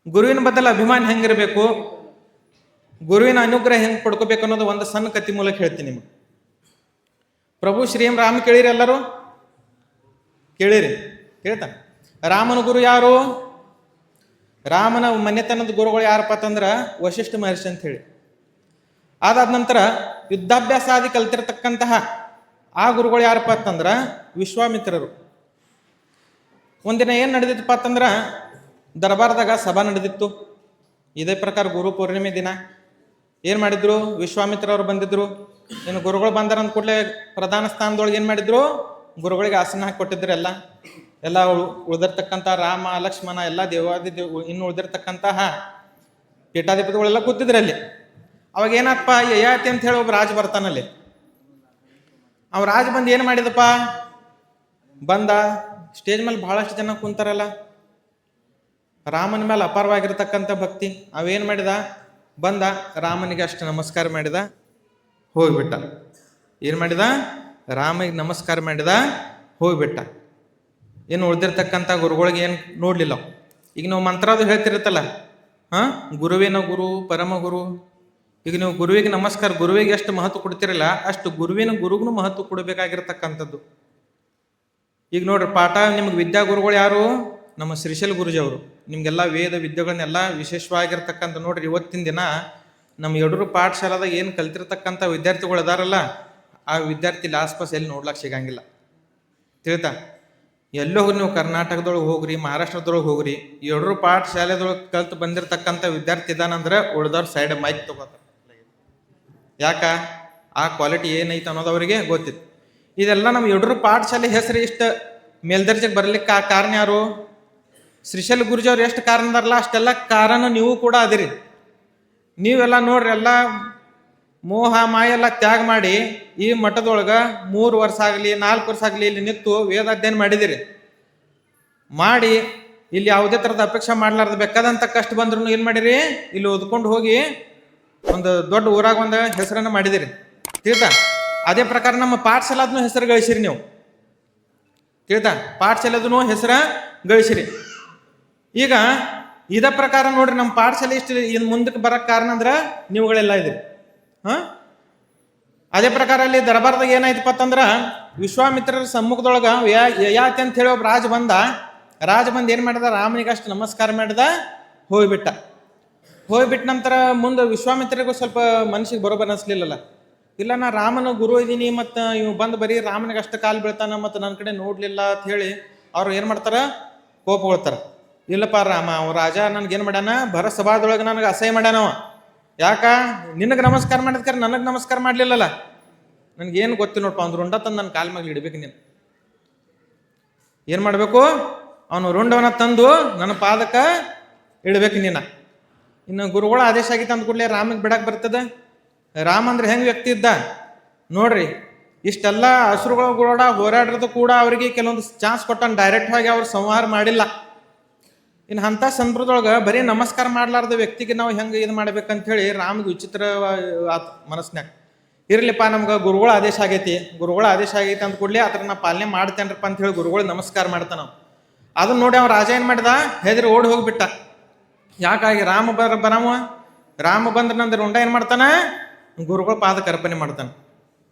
ಗುರುವಿನ ಬದಲು ಅಭಿಮಾನ ಹೆಂಗಿರಬೇಕು, ಗುರುವಿನ ಅನುಗ್ರಹ ಹೆಂಗೆ ಪಡ್ಕೋಬೇಕು ಅನ್ನೋದು ಒಂದು ಸಣ್ಣ ಕತಿ ಮೂಲಕ ಹೇಳ್ತೀನಿ ನಿಮ್ಗೆ. ಪ್ರಭು ಶ್ರೀರಾಮ ರಾಮ ಕೇಳಿರಿ, ಎಲ್ಲರೂ ಕೇಳಿರಿ, ಕೇಳ್ತಾನೆ. ರಾಮನ ಗುರು ಯಾರು? ರಾಮನ ಮನೆತನದ ಗುರುಗಳು ಯಾರಪ್ಪ ಅಂತಂದ್ರೆ ವಶಿಷ್ಠ ಮಹರ್ಷಿ ಅಂತ ಹೇಳಿ. ಅದಾದ ನಂತರ ಯುದ್ಧಾಭ್ಯಾಸ ಆದಿ ಕಲ್ತಿರ್ತಕ್ಕಂತಹ ಆ ಗುರುಗಳು ಯಾರಪ್ಪ ಅಂತಂದ್ರ ವಿಶ್ವಾಮಿತ್ರರು. ಒಂದಿನ ಏನು ನಡೆದಿತ್ತಪ್ಪ ಅಂತಂದ್ರ ದರ್ಬಾರದಾಗ ಸಭಾ ನಡೆದಿತ್ತು. ಇದೇ ಪ್ರಕಾರ ಗುರು ಪೂರ್ಣಿಮೆ ದಿನ ಏನು ಮಾಡಿದ್ರು, ವಿಶ್ವಾಮಿತ್ರವ್ರು ಬಂದಿದ್ರು. ಇನ್ನು ಗುರುಗಳು ಬಂದಾರ ಅಂದ ಕೂಡಲೇ ಪ್ರಧಾನ ಸ್ಥಾನದೊಳಗೆ ಏನು ಮಾಡಿದ್ರು, ಗುರುಗಳಿಗೆ ಆಸನ ಹಾಕಿ ಕೊಟ್ಟಿದ್ರು. ಎಲ್ಲ ಉಳಿದಿರ್ತಕ್ಕಂಥ ರಾಮ ಲಕ್ಷ್ಮಣ ಎಲ್ಲ ದೇವಾದಿ ಇನ್ನು ಉಳಿದಿರ್ತಕ್ಕಂತಹ ಪೀಠಾಧಿಪತಿಗಳೆಲ್ಲ ಕೂತಿದ್ರು ಅಲ್ಲಿ. ಅವಾಗ ಏನಪ್ಪ ಯಯಾತಿ ಅಂತ ಹೇಳಿ ಒಬ್ಬ ರಾಜ ಬರ್ತಾನಲ್ಲಿ. ಅವ ರಾಜ ಬಂದು ಏನು ಮಾಡಿದಪ್ಪ, ಬಂದ ಸ್ಟೇಜ್ ಮೇಲೆ ಬಹಳಷ್ಟು ಜನ ಕುಂತಾರಲ್ಲ, ರಾಮನ ಮೇಲೆ ಅಪಾರವಾಗಿರ್ತಕ್ಕಂಥ ಭಕ್ತಿ. ಅವೇನು ಮಾಡಿದ, ಬಂದ ರಾಮನಿಗೆ ಅಷ್ಟು ನಮಸ್ಕಾರ ಮಾಡಿದ, ಹೋಗ್ಬಿಟ್ಟ. ಏನು ಮಾಡಿದ, ರಾಮಿಗೆ ನಮಸ್ಕಾರ ಮಾಡಿದ, ಹೋಗ್ಬಿಟ್ಟ. ಏನು ಉಳಿದಿರ್ತಕ್ಕಂಥ ಗುರುಗಳಿಗೆ ಏನು ನೋಡ್ಲಿಲ್ಲ. ಈಗ ನಾವು ಮಂತ್ರಾದು ಹೇಳ್ತಿರುತ್ತಲ್ಲ, ಗುರುವಿನ ಗುರು ಪರಮ ಗುರು. ಈಗ ನೀವು ಗುರುವಿಗೆ ನಮಸ್ಕಾರ, ಗುರುವಿಗೆ ಎಷ್ಟು ಮಹತ್ವ ಕೊಡ್ತಿರಲ್ಲ ಅಷ್ಟು ಗುರುವಿನ ಗುರುಗೂ ಮಹತ್ವ ಕೊಡಬೇಕಾಗಿರ್ತಕ್ಕಂಥದ್ದು. ಈಗ ನೋಡ್ರಿ, ಪಾಠ ನಿಮ್ಗೆ ವಿದ್ಯಾಗುರುಗಳು ಯಾರು? ನಮ್ಮ ಶ್ರೀಶೈಲ ಗುರುಜಿ ಅವರು. ನಿಮ್ಗೆಲ್ಲ ವೇದ ವಿದ್ಯೆಗಳನ್ನೆಲ್ಲ ವಿಶೇಷವಾಗಿರ್ತಕ್ಕಂಥ ನೋಡ್ರಿ. ಇವತ್ತಿನ ದಿನ ನಮ್ಮ ಯಡೂರು ಪಾಠಶಾಲಾದಾಗ ಏನು ಕಲ್ತಿರ್ತಕ್ಕಂಥ ವಿದ್ಯಾರ್ಥಿಗಳು ಅದಾರಲ್ಲ, ಆ ವಿದ್ಯಾರ್ಥಿ ಆಸ್ಪಾಸ್ ಎಲ್ಲಿ ನೋಡ್ಲಾಕ್ ಸಿಗಂಗಿಲ್ಲ. ತಿಳಿತಾ? ಎಲ್ಲೋ ಹೋಗ್ರಿ, ನೀವು ಕರ್ನಾಟಕದೊಳಗೆ ಹೋಗ್ರಿ, ಮಹಾರಾಷ್ಟ್ರದೊಳಗೆ ಹೋಗ್ರಿ, ಯಡೂರು ಪಾಠಶಾಲೆದೊಳಗೆ ಕಲ್ತು ಬಂದಿರತಕ್ಕಂಥ ವಿದ್ಯಾರ್ಥಿ ಇದಾನಂದ್ರೆ ಉಳ್ದವ್ರ ಸೈಡ್ ಮೈಕ್ ತಗೋತಾರೆ. ಯಾಕ? ಆ ಕ್ವಾಲಿಟಿ ಏನೈತೆ ಅನ್ನೋದು ಅವರಿಗೆ ಗೊತ್ತಿತ್ತು. ಇದೆಲ್ಲ ನಮ್ಮ ಯಡೂರು ಪಾಠಶಾಲೆ ಹೆಸರು ಇಷ್ಟು ಮೇಲ್ದರ್ಜೆಗೆ ಬರ್ಲಿಕ್ಕೆ ಆ ಕಾರಣ ಯಾರು? ಶ್ರೀಶೈಲ ಗುರುಜಿ ಅವ್ರು ಎಷ್ಟು ಕಾರಣ ಅದಾರಲ್ಲ ಅಷ್ಟೆಲ್ಲ ಕಾರಣ ನೀವು ಕೂಡ ಅದಿರಿ. ನೀವೆಲ್ಲ ನೋಡ್ರಿ, ಎಲ್ಲ ಮೋಹ ಮಾಯ ಎಲ್ಲ ತ್ಯಾಗ ಮಾಡಿ ಈ ಮಠದೊಳಗೆ 3 ವರ್ಷ ಆಗಲಿ 4 ವರ್ಷ ಆಗಲಿ ಇಲ್ಲಿ ನಿಂತು ವೇದ ಅಧ್ಯಯನ ಮಾಡಿದಿರಿ. ಮಾಡಿ ಇಲ್ಲಿ ಯಾವುದೇ ಥರದ ಅಪೇಕ್ಷೆ ಮಾಡ್ಲಾರ್ದು ಬೇಕಾದಂಥ ಕಷ್ಟ ಬಂದ್ರು ಏನು ಮಾಡಿರಿ, ಇಲ್ಲಿ ಓದ್ಕೊಂಡು ಹೋಗಿ ಒಂದು ದೊಡ್ಡ ಊರಾಗ ಒಂದು ಹೆಸರನ್ನು ಮಾಡಿದಿರಿ. ತಿಳಿತಾ? ಅದೇ ಪ್ರಕಾರ ನಮ್ಮ ಪಾಠಶಾಲಾದ್ನೂ ಹೆಸರು ಗಳಿಸಿರಿ ನೀವು. ತಿಳಿತಾ? ಪಾಠಶಾಲೆದೂ ಹೆಸರ ಗಳಿಸಿರಿ. ಈಗ ಇದ ಪ್ರಕಾರ ನೋಡ್ರಿ, ನಮ್ಮ ಪಾಠಶಾಲೆ ಇಷ್ಟು ಇನ್ನು ಮುಂದಕ್ಕೆ ಬರೋಕ್ಕೆ ಕಾರಣ ಅಂದ್ರೆ ನೀವುಗಳೆಲ್ಲ ಇದ್ರಿ. ಅದೇ ಪ್ರಕಾರ ಅಲ್ಲಿ ದರ್ಬಾರದಾಗ ಏನಾಯ್ತಪ್ಪ ಅಂತಂದ್ರೆ ವಿಶ್ವಾಮಿತ್ರರ ಸಮ್ಮುಖದೊಳಗ ಯಯಾತಿ ಅಂತ ಹೇಳಿ ಒಬ್ಬ ರಾಜ ಬಂದ ಏನು ಮಾಡಿದ, ರಾಮನಿಗೆ ಅಷ್ಟು ನಮಸ್ಕಾರ ಮಾಡಿದ, ಹೋಗ್ಬಿಟ್ಟ ನಂತರ ಮುಂದೆ ವಿಶ್ವಾಮಿತ್ರರಿಗೂ ಸ್ವಲ್ಪ ಮನಸ್ಸಿಗೆ ಬರೋಬರ್ ಅನಿಸ್ಲಿಲ್ಲಲ್ಲ. ಇಲ್ಲ, ನಾ ರಾಮನ ಗುರು ಇದ್ದೀನಿ, ಮತ್ತು ಇವ್ ಬಂದು ಬರೀ ರಾಮನಿಗೆ ಅಷ್ಟು ಕಾಲು ಬೀಳ್ತಾನ, ಮತ್ತು ನನ್ನ ಕಡೆ ನೋಡ್ಲಿಲ್ಲ ಅಂತ ಹೇಳಿ ಅವ್ರು ಏನು ಮಾಡ್ತಾರ, ಕೋಪಗೊಳ್ತಾರ. ಇಲ್ಲಪ್ಪ ರಾಮ, ಅವ ರಾಜ ನನ್ಗೇನು ಮಾಡ್ಯಾನ, ಭರ ಸಭಾದೊಳಗೆ ನನಗೆ ಅಸಹ್ಯ ಮಾಡ್ಯಾನವ. ಯಾಕ? ನಿನಗೆ ನಮಸ್ಕಾರ ಮಾಡಿದ್ಕಾರ ನನಗೆ ನಮಸ್ಕಾರ ಮಾಡ್ಲಿಲ್ಲಲ್ಲ. ನನಗೇನು ಗೊತ್ತಿಲ್ಲ ನೋಡಪ್ಪ, ಅವ್ನು ರುಂಡ ತಂದು ನನ್ನ ಕಾಲ ಮ್ಯಾಗ ಇಡಬೇಕು. ನೀನು ಏನು ಮಾಡಬೇಕು, ಅವನು ರುಂಡವನ್ನ ತಂದು ನನ್ನ ಪಾದಕ್ಕೆ ಇಡಬೇಕು ನೀನು. ಇನ್ನು ಗುರುಗಳ ಆದೇಶ ಆಗಿತ್ತು ಅಂದ ಕೂಡಲೇ ರಾಮಿಗೆ ಬಿಡಕ್ಕೆ ಬರ್ತದೆ? ರಾಮ ಅಂದ್ರೆ ಹೆಂಗೆ ವ್ಯಕ್ತಿ ಇದ್ದ ನೋಡ್ರಿ. ಇಷ್ಟೆಲ್ಲ ಹಸುರುಗಳ ಹೋರಾಡಿರೋದು ಕೂಡ ಅವರಿಗೆ ಕೆಲವೊಂದು ಚಾನ್ಸ್ ಕೊಟ್ಟಾನ, ಡೈರೆಕ್ಟ್ ಆಗಿ ಅವ್ರು ಸಂಹಾರ ಮಾಡಿಲ್ಲ. ಇನ್ನು ಅಂಥ ಸಂದರ್ಭದೊಳಗೆ ಬರೀ ನಮಸ್ಕಾರ ಮಾಡ್ಲಾರ್ದ ವ್ಯಕ್ತಿಗೆ ನಾವು ಹೆಂಗೆ ಇದು ಮಾಡ್ಬೇಕಂತ ಹೇಳಿ ರಾಮ್ಗೆ ವಿಚಿತ್ರ ಆತು ಮನಸ್ನ್ಯಾಗ. ಇರ್ಲಿಪ್ಪ, ನಮ್ಗೆ ಗುರುಗಳ ಆದೇಶ ಆಗೈತಿ ಅಂದ ಕೂಡಲೇ ಅದರ ನಾ ಪಾಲನೆ ಮಾಡ್ತೇನ್ರಪ್ಪ ಅಂತ ಹೇಳಿ ಗುರುಗಳು ನಮಸ್ಕಾರ ಮಾಡ್ತಾನ. ಅದನ್ನ ನೋಡಿ ಅವ್ನು ರಾಜ ಏನು ಮಾಡಿದ, ಹೆದರಿ ಓಡಿ ಹೋಗ್ಬಿಟ್ಟ. ಯಾಕಾಗಿ ರಾಮ ಬಂದ್ರ ನಂತರ ಉಂಡ ಏನು ಮಾಡ್ತಾನ, ಗುರುಗಳ ಪಾದಕ್ಕೆ ಅರ್ಪಣೆ ಮಾಡ್ತಾನೆ.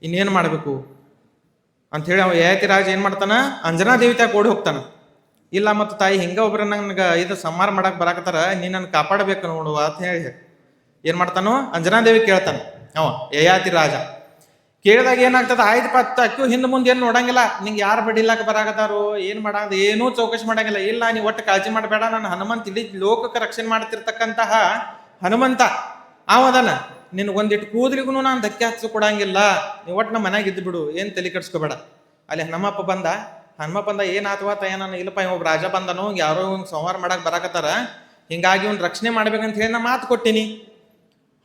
ಇನ್ನೇನು ಮಾಡಬೇಕು ಅಂಥೇಳಿ ಅವ ಯಯಾತಿ ರಾಜ ಏನು ಮಾಡ್ತಾನ, ಅಂಜನಾ ದೇವಿ ತಾಕ ಓಡಿ ಹೋಗ್ತಾನ. ಇಲ್ಲ, ಮತ್ತು ತಾಯಿ ಹಿಂಗೆ ಒಬ್ರು ನಂಗೆ ಇದು ಸಂಹಾರ ಮಾಡಕ್ಕೆ ಬರಾಕತ್ತಾರ, ನೀನು ನನ್ನ ಕಾಪಾಡಬೇಕು ನೋಡುವ ಅಂತ ಹೇಳಿ ಏನು ಮಾಡ್ತಾನೋ, ಅಂಜನಾದೇವಿ ಕೇಳ್ತಾನೆ ಅವ ಯಯಾತಿ ರಾಜ. ಕೇಳಿದಾಗ ಏನಾಗ್ತದೆ, ಆಯ್ತು ಅಕ್ಕಿ ಹಿಂದೆ ಮುಂದೆ ಏನು ನೋಡಂಗಿಲ್ಲ, ನಿಂಗೆ ಯಾರು ಬಡಿಲಾಕ ಬರಾಕತ್ತಾರೋ ಏನು ಮಾಡಂಗ ಏನೂ ಚೌಕಶಿ ಮಾಡಂಗಿಲ್ಲ. ಇಲ್ಲ, ನೀವು ಒಟ್ಟು ಕಾಳಜಿ ಮಾಡಬೇಡ, ನಾನು ಹನುಮಂತ ಇಡೀ ಲೋಕಕ್ಕೆ ರಕ್ಷಣೆ ಮಾಡ್ತಿರ್ತಕ್ಕಂತಹ ಹನುಮಂತ ಅವದನ, ನಿನಗೊಂದಿಟ್ಟು ಕೂದಲಿಗೂ ನಾನು ಧಕ್ಕೆ ಹಚ್ಚಿ ಕೊಡಂಗಿಲ್ಲ, ನೀವು ಒಟ್ಟು ನಮ್ಮ ಮನ್ಯಾಗ ಇದ್ದು ಬಿಡು, ಏನು ತಲೆ ಕೆಡಿಸ್ಕೋಬೇಡ. ಅಲ್ಲಿ ಹನುಮಪ್ಪ ಬಂದ ಏನಾತವಾ ತಯ, ನಾನು ಇಲ್ಲಪ್ಪ ಒಬ್ಬ ರಾಜ ಬಂದನು, ಯಾರೋ ಒಂದು ಸಂಹಾರ ಮಾಡಕ್ಕೆ ಬರಾಕತ್ತಾರ, ಹಿಂಗಾಗಿ ಒಂದು ರಕ್ಷಣೆ ಮಾಡ್ಬೇಕಂತ ಹೇಳಿ ನಾ ಮಾತು ಕೊಟ್ಟಿನಿ.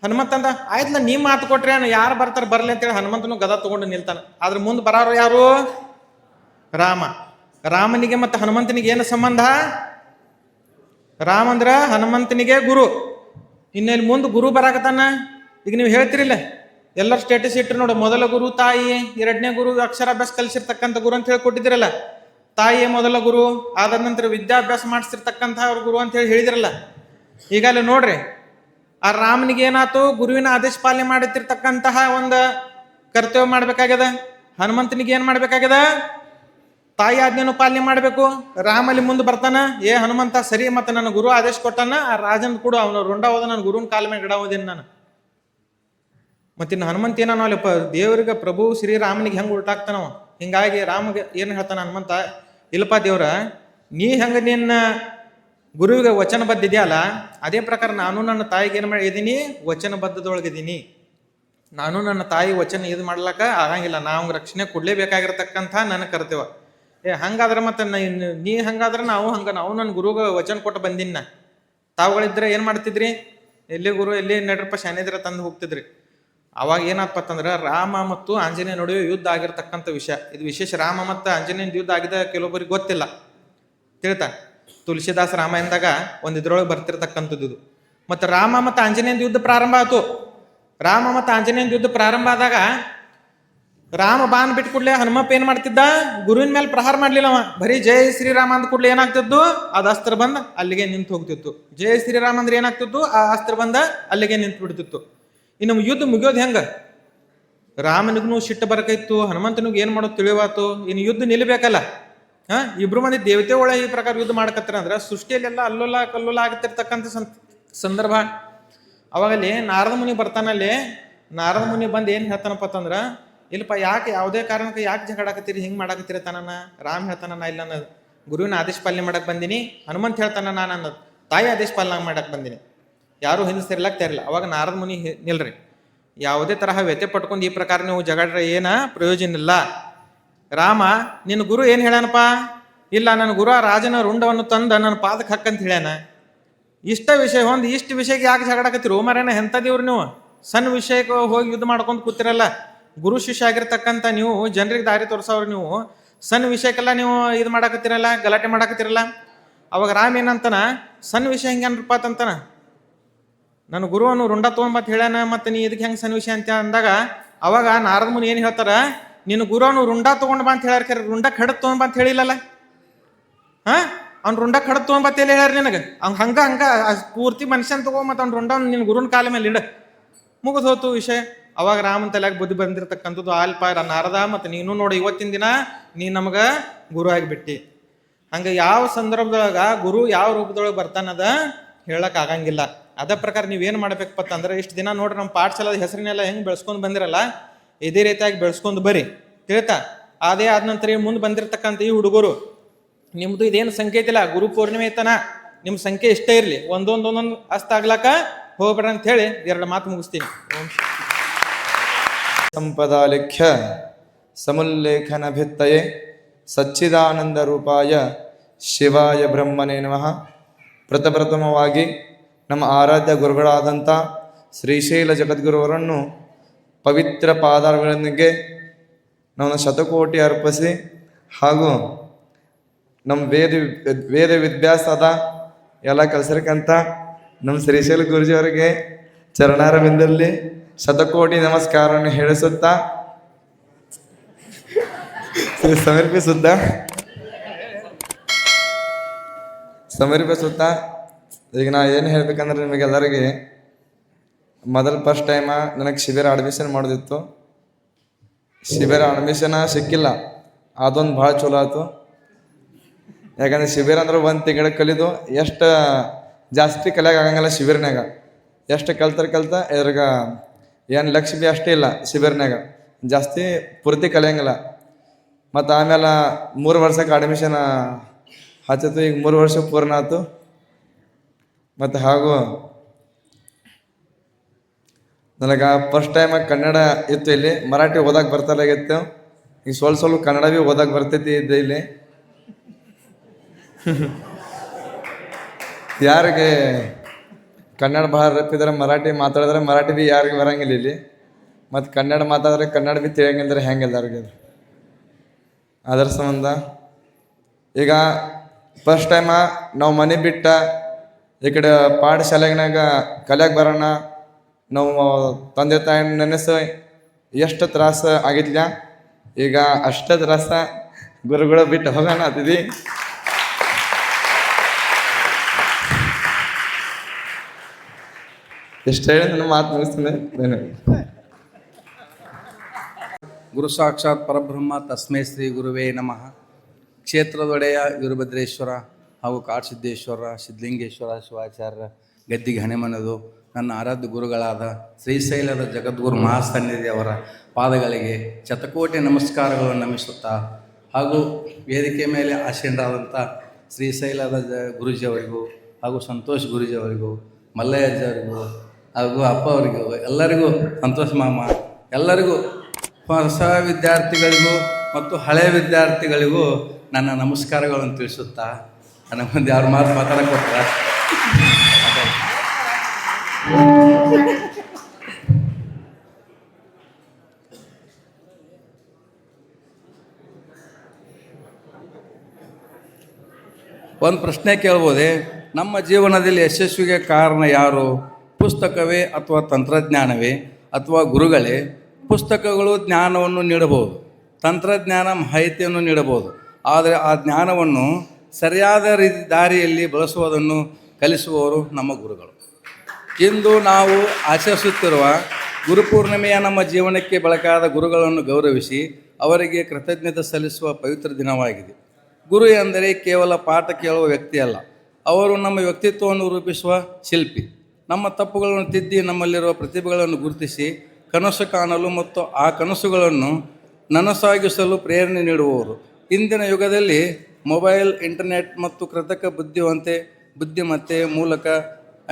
ಹನುಮಂತಂದ ಆಯ್ತಲ್ಲ, ನೀ ಮಾತು ಕೊಟ್ರೆ ಯಾರು ಬರ್ತಾರೆ ಬರಲಿ ಅಂತೇಳಿ ಹನುಮಂತನು ಗದ ತಗೊಂಡು ನಿಲ್ತಾನೆ. ಆದ್ರೆ ಮುಂದೆ ಬರೋರು ಯಾರು? ರಾಮನಿಗೆ ಮತ್ತು ಹನುಮಂತನಿಗೆ ಏನು ಸಂಬಂಧ? ರಾಮ ಅಂದ್ರ ಹನುಮಂತನಿಗೆ ಗುರು. ಇನ್ನೆಲ್ಲಿ ಮುಂದೆ ಗುರು ಬರಾಕತ್ತಾನ. ಈಗ ನೀವು ಹೇಳ್ತಿರಿಲ್ಲ, ಎಲ್ಲರೂ ಸ್ಟೇಟಸ್ ಇಟ್ಟರು ನೋಡು, ಮೊದಲ ಗುರು ತಾಯಿ, 2ನೇ ಗುರು ಅಕ್ಷರಾಭ್ಯಾಸ ಕಲಿಸಿರ್ತಕ್ಕಂಥ ಗುರು ಅಂತ ಹೇಳಿ ಕೊಟ್ಟಿದ್ದೀರಲ್ಲ. ತಾಯಿಯೇ ಮೊದಲ ಗುರು, ಆದ ನಂತರ ವಿದ್ಯಾಭ್ಯಾಸ ಮಾಡಿಸಿರ್ತಕ್ಕಂಥ ಅವ್ರ ಗುರು ಅಂತ ಹೇಳಿ ಹೇಳಿದಿರಲ್ಲ. ಈಗ ಅಲ್ಲಿ ನೋಡ್ರಿ, ಆ ರಾಮನಿಗೆ ಏನಾಯ್ತು, ಗುರುವಿನ ಆದೇಶ ಪಾಲನೆ ಮಾಡುತ್ತಿರ್ತಕ್ಕಂತಹ ಒಂದು ಕರ್ತವ್ಯ ಮಾಡ್ಬೇಕಾಗ್ಯದ. ಹನುಮಂತನಿಗೆ ಏನ್ ಮಾಡ್ಬೇಕಾಗ್ಯದ, ತಾಯಿ ಆಜ್ಞೆಯನ್ನು ಪಾಲನೆ ಮಾಡ್ಬೇಕು. ರಾಮಲ್ಲಿ ಮುಂದೆ ಬರ್ತಾನ, ಏ ಹನುಮಂತ ಸರಿ, ಮತ್ತೆ ನನ್ನ ಗುರು ಆದೇಶ ಕೊಟ್ಟಾನ, ಆ ರಾಜನ್ ಕೂಡ ಅವನು ರುಂಡ ಹೋದ, ನನ್ನ ಗುರುವಿನ ಕಾಲ ಮೇಲೆ ಗಿಡ ಹೋದೇನಿ ನಾನು. ಮತ್ತಿನ್ನು ಹನುಮಂತ ಏನ ಅಲ್ಲಪ್ಪ, ದೇವ್ರಿಗೆ ಪ್ರಭು ಶ್ರೀರಾಮನಿಗೆ ಹೆಂಗೆ ಉಲ್ಟಾಗ್ತಾನವ. ಹಿಂಗಾಗಿ ರಾಮಗೆ ಏನು ಹೇಳ್ತಾನ ಹನುಮಂತ, ಇಲ್ಲಪ್ಪ ದೇವ್ರ, ನೀ ಹೆಂಗೆ ನಿನ್ನ ಗುರುವಿಗೆ ವಚನಬದ್ಧ ಇದೆಯಲ್ಲ, ಅದೇ ಪ್ರಕಾರ ನಾನು ನನ್ನ ತಾಯಿಗೆ ಏನು ಮಾಡಿದ್ದೀನಿ, ವಚನಬದ್ಧದೊಳಗಿದ್ದೀನಿ. ನಾನು ನನ್ನ ತಾಯಿ ವಚನ ಇದು ಮಾಡ್ಲಕ್ಕ ಆಗಂಗಿಲ್ಲ, ನಾವು ರಕ್ಷಣೆ ಕೊಡ್ಲೇಬೇಕಾಗಿರ್ತಕ್ಕಂಥ ನನ್ನ ಕರ್ತವ್ಯ. ಹಂಗಾದ್ರೆ ಮತ್ತೆ ನೀ ಹಂಗಾದ್ರೆ ನಾವು ನನ್ನ ಗುರುಗೆ ವಚನ ಕೊಟ್ಟು ಬಂದಿನ. ತಾವುಗಳಿದ್ರೆ ಏನು ಮಾಡ್ತಿದ್ರಿ, ಎಲ್ಲಿ ಗುರು ಎಲ್ಲಿ ನಡ್ರಪ್ಪ ಶಾನಿದ್ರ ತಂದು ಹೋಗ್ತಿದ್ರಿ. ಅವಾಗ ಏನಾಗ್ತಂದ್ರೆ ರಾಮ ಮತ್ತು ಆಂಜನೇಯ ನಡುವೆ ಯುದ್ಧ ಆಗಿರ್ತಕ್ಕಂಥ ವಿಷಯ ಇದು ವಿಶೇಷ. ರಾಮ ಮತ್ತು ಆಂಜನೇಯನ ಯುದ್ಧ ಆಗಿದ ಕೆಲವೊಬ್ಬರಿಗೆ ಗೊತ್ತಿಲ್ಲ, ತಿಳ್ತಾ. ತುಳಸಿದಾಸ ರಾಮಾಯಣದಾಗ ಒಂದು ಇದ್ರೊಳಗೆ ಬರ್ತಿರ್ತಕ್ಕಂಥದ್ದು ಇದು. ಮತ್ತು ರಾಮ ಮತ್ತು ಆಂಜನೇಯನ ಯುದ್ಧ ಪ್ರಾರಂಭ ಆಯ್ತು. ರಾಮ ಮತ್ತು ಆಂಜನೇಯನ ಯುದ್ಧ ಪ್ರಾರಂಭ ಆದಾಗ ರಾಮ ಬಾನ್ ಬಿಟ್ಟು ಕೂಡಲೇ ಹನುಮಪ್ಪ ಏನ್ ಮಾಡ್ತಿದ್ದ, ಗುರುವಿನ ಮೇಲೆ ಪ್ರಹಾರ ಮಾಡ್ಲಿಲ್ಲ ಅವ. ಬರೀ ಜಯ ಶ್ರೀರಾಮ ಅಂದ ಕೂಡಲೇ ಏನಾಗ್ತಿದ್ದು, ಅದು ಅಸ್ತ್ರ ಬಂದ ಅಲ್ಲಿಗೆ ನಿಂತು ಹೋಗ್ತಿತ್ತು. ಜಯ ಶ್ರೀರಾಮ ಅಂದ್ರೆ ಏನಾಗ್ತಿತ್ತು, ಆ ಅಸ್ತ್ರ ಬಂದ ಅಲ್ಲಿಗೆ ನಿಂತು ಬಿಡ್ತಿತ್ತು. ಇನ್ನು ಯುದ್ಧ ಮುಗಿಯೋದು ಹೆಂಗ, ರಾಮನಿಗೂ ಸಿಟ್ಟು ಬರಕೈತ್ತು, ಹನುಮಂತನಿಗೂ ಏನ್ ಮಾಡೋದು ತಿಳಿವಾತು. ಇನ್ನು ಯುದ್ಧ ನಿಲ್ಬೇಕಲ್ಲ. ಇಬ್ರು ಮಂದಿ ದೇವತೆ ಒಳಗೆ ಈ ಪ್ರಕಾರ ಯುದ್ಧ ಮಾಡಕತ್ತಾರ ಅಂದ್ರೆ ಸೃಷ್ಟಿಯಲ್ಲೆಲ್ಲ ಅಲ್ಲೋಲ ಕಲ್ಲೋಲ ಆಗತ್ತಿರ್ತಕ್ಕಂಥ ಸಂದರ್ಭ. ಅವಾಗಲ್ಲಿ ನಾರದ ಮುನಿ ಬರ್ತಾನಲ್ಲಿ, ನಾರದ ಮುನಿ ಬಂದು ಏನ್ ಹೇಳ್ತಾನಪ್ಪ ಅಂತಂದ್ರ, ಇಲ್ಲಪ್ಪ ಯಾಕೆ ಯಾವುದೇ ಕಾರಣಕ್ಕೆ ಯಾಕೆ ಜಗಳಾಕತ್ತೀರಿ, ಹಿಂಗೆ ಮಾಡಾಕತ್ತೀರಿ ತಾನ. ರಾಮ್ ಹೇಳ್ತಾನ ನಾ ಇಲ್ಲ ಅನ್ನೋದು ಗುರುವಿನ ಆದೇಶ ಪಾಲನೆ ಮಾಡಕ್ ಬಂದಿನಿ. ಹನುಮಂತ ಹೇಳ್ತಾನ ನಾನು ಅನ್ನೋದು ತಾಯಿ ಆದೇಶ ಪಾಲನೆ ಮಾಡಕ್ ಬಂದಿನಿ. ಯಾರು ಹಿಂದೆ ಸೇರ್ಲಾಕ್ ತಯಾರಿಲ್ಲ. ಅವಾಗ ನಾರದ ಮುನಿ ನಿಲ್ರಿ, ಯಾವುದೇ ತರಹ ವ್ಯತ್ಯೆ ಪಟ್ಕೊಂಡು ಈ ಪ್ರಕಾರ ನೀವು ಜಗಳರ ಏನ ಪ್ರಯೋಜನ ಇಲ್ಲ. ರಾಮ ನಿನ್ನ ಗುರು ಏನು ಹೇಳ್ಯಾನಪ್ಪ, ಇಲ್ಲ ನನ್ನ ಗುರು ಆ ರಾಜನ ರುಂಡವನ್ನು ತಂದ ನನ್ನ ಪಾದಕ್ಕೆ ಹಕ್ಕಂತ ಹೇಳ್ಯಾನ. ಇಷ್ಟ ವಿಷಯ ಹೊಂದು ಇಷ್ಟು ವಿಷಯಕ್ಕೆ ಯಾಕೆ ಜಗಳಾಕತ್ತೀರಿ ಮರೇನ, ಎಂಥದೇವ್ರು ನೀವು, ಸಣ್ಣ ವಿಷಯಕ್ಕೆ ಹೋಗಿ ಯುದ್ಧ ಮಾಡ್ಕೊಂಡು ಕೂತಿರಲ್ಲ. ಗುರು ಶಿಷ್ಯ ಆಗಿರ್ತಕ್ಕಂಥ ನೀವು, ಜನರಿಗೆ ದಾರಿ ತೋರಿಸೋರು ನೀವು, ಸಣ್ಣ ವಿಷಯಕ್ಕೆಲ್ಲ ನೀವು ಇದು ಮಾಡಾಕತ್ತೀರಲ್ಲ, ಗಲಾಟೆ ಮಾಡಾಕತ್ತೀರಲ್ಲ. ಅವಾಗ ರಾಮ ಏನಂತಾನ, ಸಣ್ಣ ವಿಷಯ ಹೆಂಗೇನ್ರಪ್ಪ ಅಂತಾನ, ನನ್ನ ಗುರುವನ್ನು ರುಂಡ ತೊಗೊಂಬತ್ ಹೇಳ್ಯಾನ, ಮತ್ತೆ ನೀ ಇದಕ್ಕೆ ಹೆಂಗೆ ಸಣ್ಣ ವಿಷಯ ಅಂತ ಅಂದಾಗ, ಅವಾಗ ನಾರದ ಮುನಿ ಏನು ಹೇಳ್ತಾರ, ನಿನ್ನ ಗುರುವನು ರುಂಡ ತೊಗೊಂಡ್ ಬಾ ಅಂತ ಹೇಳ್ಯಾರ, ರುಂಡ ಕಡದ್ ತೊಗೊಂಡ್ ಬಾ ಅಂತ ಹೇಳಿಲ್ಲಲ್ಲ. ಅವ್ನು ರುಂಡ ಕಡದ್ ತೊಗೊಂಡ್ ಬತ್ತೇಳಿ ಹೇಳ್ಯಾರ ನಿನಗೆ. ಅವ್ನು ಹಂಗ ಪೂರ್ತಿ ಮನುಷ್ಯನ್ ತಗೋ, ಮತ್ತೆ ಅವ್ನು ರುಂಡ ನಿನ್ನ ಗುರುವಿನ ಕಾಲ ಮೇಲೆ ಇಡ, ಮುಗಿದು ಹೋತು ವಿಷಯ. ಅವಾಗ ರಾಮನ್ ತಲೆಯಾಗ ಬುದ್ಧಿ ಬಂದಿರತಕ್ಕಂಥದ್ದು, ಅಲ್ಪ ನಾರದ, ಮತ್ತು ನೀನು ನೋಡಿ ಇವತ್ತಿನ ದಿನ ನೀ ನಮಗ ಗುರು ಆಗಿಬಿಟ್ಟಿ. ಹಂಗ ಯಾವ ಸಂದರ್ಭದೊಳಗ ಗುರು ಯಾವ ರೂಪದೊಳಗೆ ಬರ್ತಾನದ ಹೇಳಕ್ ಆಗಂಗಿಲ್ಲ. ಅದ ಪ್ರಕಾರ ನೀವೇನು ಮಾಡ್ಬೇಕಪ್ಪ ಅಂದ್ರೆ, ಇಷ್ಟು ದಿನ ನೋಡ್ರಿ ನಮ್ಮ ಪಾಠಶಾಲದ ಹೆಸರಿನೆಲ್ಲ ಹೆಂಗೆ ಬೆಳೆಸ್ಕೊಂಡು ಬಂದಿರಲ್ಲ, ಇದೇ ರೀತಿಯಾಗಿ ಬೆಳೆಸ್ಕೊಂಡು ಬರ್ರಿ, ತಿಳ್ತಾ. ಅದೇ ಆದ ನಂತರ ಮುಂದೆ ಬಂದಿರತಕ್ಕಂಥ ಈ ಹುಡುಗರು, ನಿಮ್ದು ಇದೇನು ಸಂಖ್ಯೆ ಇಲ್ಲ, ಗುರು ಪೂರ್ಣಿಮೆ ತನ ನಿಮ್ಮ ಸಂಖ್ಯೆ ಇಷ್ಟೇ ಇರಲಿ, ಒಂದೊಂದು ಅಸ್ತ ಆಗ್ಲಾಕ ಹೋಗ್ಬೇಡ ಅಂತ ಹೇಳಿ 2 ಮಾತು ಮುಗಿಸ್ತೀನಿ. ಓಂ ಸಂಪದಾಲಿಖ್ಯ ಸಮುಲ್ಲೇಖನ ಭಿತ್ತಯೇ ಸಚ್ಚಿದಾನಂದ ರೂಪಾಯ ಶಿವಾಯ ಬ್ರಹ್ಮನೇ ನಮಃ. ಪ್ರಥಮವಾಗಿ ನಮ್ಮ ಆರಾಧ್ಯ ಗುರುಗಳಾದಂಥ ಶ್ರೀಶೈಲ ಜಗದ್ಗುರುವರನ್ನು ಪವಿತ್ರ ಪಾದಾರಗಳಿಗೆ ನಾವು ಶತಕೋಟಿ ಅರ್ಪಿಸಿ, ಹಾಗೂ ನಮ್ಮ ವೇದ ವಿದ್ಯಾಸದ ಎಲ್ಲ ಕಲಿಸಿರ್ಕಂಥ ನಮ್ಮ ಶ್ರೀಶೈಲ ಗುರುಜಿಯವರಿಗೆ ಚರಣಾರವಿಂದಲ್ಲಿ ಶತಕೋಟಿ ನಮಸ್ಕಾರವನ್ನು ಹೇಳಿಸುತ್ತಾ ಸಮರ್ಪಿಸುತ್ತಾ ಈಗ ನಾ ಏನು ಹೇಳ್ಬೇಕಂದ್ರೆ, ನಿಮಗೆಲ್ಲರಿಗೆ ಮೊದಲು ಫಸ್ಟ್ ಟೈಮ ನನಗೆ ಶಿಬಿರ ಅಡ್ಮಿಷನ್ ಮಾಡೋದಿತ್ತು. ಶಿಬಿರ ಅಡ್ಮಿಷನ್ ಸಿಕ್ಕಿಲ್ಲ, ಅದೊಂದು ಭಾಳ ಚಲೋ ಆಯ್ತು. ಯಾಕಂದ್ರೆ ಶಿಬಿರ ಅಂದ್ರೆ 1 ತಿಂಗಳ ಕಲಿದು ಎಷ್ಟು ಜಾಸ್ತಿ ಕಲಿಯಾಗ ಆಗಂಗಿಲ್ಲ ಶಿಬಿರನಾಗ. ಎಷ್ಟು ಕಲ್ತ ಇದ್ರಾಗ ಏನು ಲಕ್ಷ ಭೀ ಅಷ್ಟೇ ಇಲ್ಲ ಶಿಬಿರನಾಗ, ಜಾಸ್ತಿ ಪೂರ್ತಿ ಕಲಿಯಂಗಿಲ್ಲ. ಮತ್ತು ಆಮೇಲೆ 3 ವರ್ಷಕ್ಕೆ ಅಡ್ಮಿಷನ್ ಹಚ್ಚಿತು. ಈಗ 3 ವರ್ಷ ಪೂರ್ಣ ಆಯ್ತು. ಮತ್ತು ಹಾಗೂ ನನಗೆ ಫಸ್ಟ್ ಟೈಮ್ ಕನ್ನಡ ಇತ್ತು, ಇಲ್ಲಿ ಮರಾಠಿ ಓದಕ್ಕೆ ಬರ್ತಾರಾಗಿತ್ತು. ಈಗ ಸ್ವಲ್ಪ ಕನ್ನಡ ಭೀ ಓದಕ್ಕೆ ಬರ್ತೈತಿ ಇದ್ದೆ ಇಲ್ಲಿ. ಯಾರಿಗೆ ಕನ್ನಡ ಭಾಳ ರಪ್ಪಿದ್ರೆ, ಮರಾಠಿ ಮಾತಾಡಿದ್ರೆ ಮರಾಠಿ ಭೀ ಯಾರಿಗೆ ಬರಂಗಿಲ್ಲ ಇಲ್ಲಿ. ಮತ್ತು ಕನ್ನಡ ಮಾತಾಡಿದ್ರೆ ಕನ್ನಡ ಭೀ ತಿಳಿಯಂಗಿಲ್ದ್ರೆ ಹೆಂಗಿಲ್ಲ ಅವ್ರಿಗೆ. ಅದರ ಸಂಬಂಧ ಈಗ ಫಸ್ಟ್ ಟೈಮ ನಾವು ಮನೆ ಬಿಟ್ಟ ಈ ಕಡೆ ಪಾಠಶಾಲೆನಾಗ ಕಲಿಯಾಕೆ ಬರೋಣ, ನಾವು ತಂದೆ ತಾಯಿ ನೆನೆಸ ಎಷ್ಟು ತ್ರಾಸ ಆಗಿದ್ಲ. ಈಗ ಅಷ್ಟೇ ತ್ರಾಸ ಗುರುಗಳು ಬಿಟ್ಟು ಹೋಗೋಣ ಅತಿದಿ. ಇಷ್ಟು ಹೇಳಿ ನನ್ನ ಮಾತು ಮುಗಿಸ್ತೇನೆ. ಧನ್ಯವಾದ. ಗುರು ಸಾಕ್ಷಾತ್ ಪರಬ್ರಹ್ಮ ತಸ್ಮೈ ಶ್ರೀ ಗುರುವೇ ನಮಃ. ಕ್ಷೇತ್ರದೊಡೆಯ ವೀರಭದ್ರೇಶ್ವರ ಹಾಗೂ ಕಾಡಸಿದ್ದೇಶ್ವರ ಸಿದ್ಧಲಿಂಗೇಶ್ವರ ಶಿವಾಚಾರ್ಯರ ಗದ್ದಿಗೆ ಹಣೆಮನದು ನನ್ನ ಆರಾಧ್ಯ ಗುರುಗಳಾದ ಶ್ರೀಶೈಲದ ಜಗದ್ಗುರು ಮಹಾಸನ್ನಿಧಿ ಅವರ ಪಾದಗಳಿಗೆ ಶತಕೋಟಿ ನಮಸ್ಕಾರಗಳನ್ನು ನಮಿಸುತ್ತಾ ಹಾಗೂ ವೇದಿಕೆ ಮೇಲೆ ಆಸೀನರಾದಂಥ ಶ್ರೀಶೈಲದ ಗುರೂಜಿಯವರಿಗೂ ಹಾಗೂ ಸಂತೋಷ್ ಗುರೂಜಿಯವರಿಗೂ ಮಲ್ಲಯ್ಯಜ್ಜವರಿಗೂ ಹಾಗೂ ಅಪ್ಪ ಅವರಿಗೂ ಎಲ್ಲರಿಗೂ ಸಂತೋಷ್ ಮಾಮ ಎಲ್ಲರಿಗೂ ಹೊಸ ವಿದ್ಯಾರ್ಥಿಗಳಿಗೂ ಮತ್ತು ಹಳೆಯ ವಿದ್ಯಾರ್ಥಿಗಳಿಗೂ ನನ್ನ ನಮಸ್ಕಾರಗಳನ್ನು ತಿಳಿಸುತ್ತಾ ನನ್ನ ಮುಂದೆ ಯಾರು ಮಾತಾಡಕ್ಕೆ ಹೋಗ್ತಾರ. ಒಂದು ಪ್ರಶ್ನೆ ಕೇಳ್ಬೋದೆ, ನಮ್ಮ ಜೀವನದಲ್ಲಿ ಯಶಸ್ವಿಗೆ ಕಾರಣ ಯಾರು? ಪುಸ್ತಕವೇ ಅಥವಾ ತಂತ್ರಜ್ಞಾನವೇ ಅಥವಾ ಗುರುಗಳೇ? ಪುಸ್ತಕಗಳು ಜ್ಞಾನವನ್ನು ನೀಡಬಹುದು, ತಂತ್ರಜ್ಞಾನ ಮಾಹಿತಿಯನ್ನು ನೀಡಬಹುದು. ಆದರೆ ಆ ಜ್ಞಾನವನ್ನು ಸರಿಯಾದ ದಾರಿಯಲ್ಲಿ ಬಳಸುವುದನ್ನು ಕಲಿಸುವವರು ನಮ್ಮ ಗುರುಗಳು. ಇಂದು ನಾವು ಆಚರಿಸುತ್ತಿರುವ ಗುರುಪೂರ್ಣಿಮೆಯ ನಮ್ಮ ಜೀವನಕ್ಕೆ ಬೆಳಕಾದ ಗುರುಗಳನ್ನು ಗೌರವಿಸಿ ಅವರಿಗೆ ಕೃತಜ್ಞತೆ ಸಲ್ಲಿಸುವ ಪವಿತ್ರ ದಿನವಾಗಿದೆ. ಗುರು ಎಂದರೆ ಕೇವಲ ಪಾಠ ಕೇಳುವ ವ್ಯಕ್ತಿ ಅಲ್ಲ, ಅವರು ನಮ್ಮ ವ್ಯಕ್ತಿತ್ವವನ್ನು ರೂಪಿಸುವ ಶಿಲ್ಪಿ. ನಮ್ಮ ತಪ್ಪುಗಳನ್ನು ತಿದ್ದಿ ನಮ್ಮಲ್ಲಿರುವ ಪ್ರತಿಭೆಗಳನ್ನು ಗುರುತಿಸಿ ಕನಸು ಕಾಣಲು ಮತ್ತು ಆ ಕನಸುಗಳನ್ನು ನನಸಾಗಿಸಲು ಪ್ರೇರಣೆ ನೀಡುವವರು. ಇಂದಿನ ಯುಗದಲ್ಲಿ ಮೊಬೈಲ್, ಇಂಟರ್ನೆಟ್ ಮತ್ತು ಕೃತಕ ಬುದ್ಧಿಮತ್ತೆ ಮೂಲಕ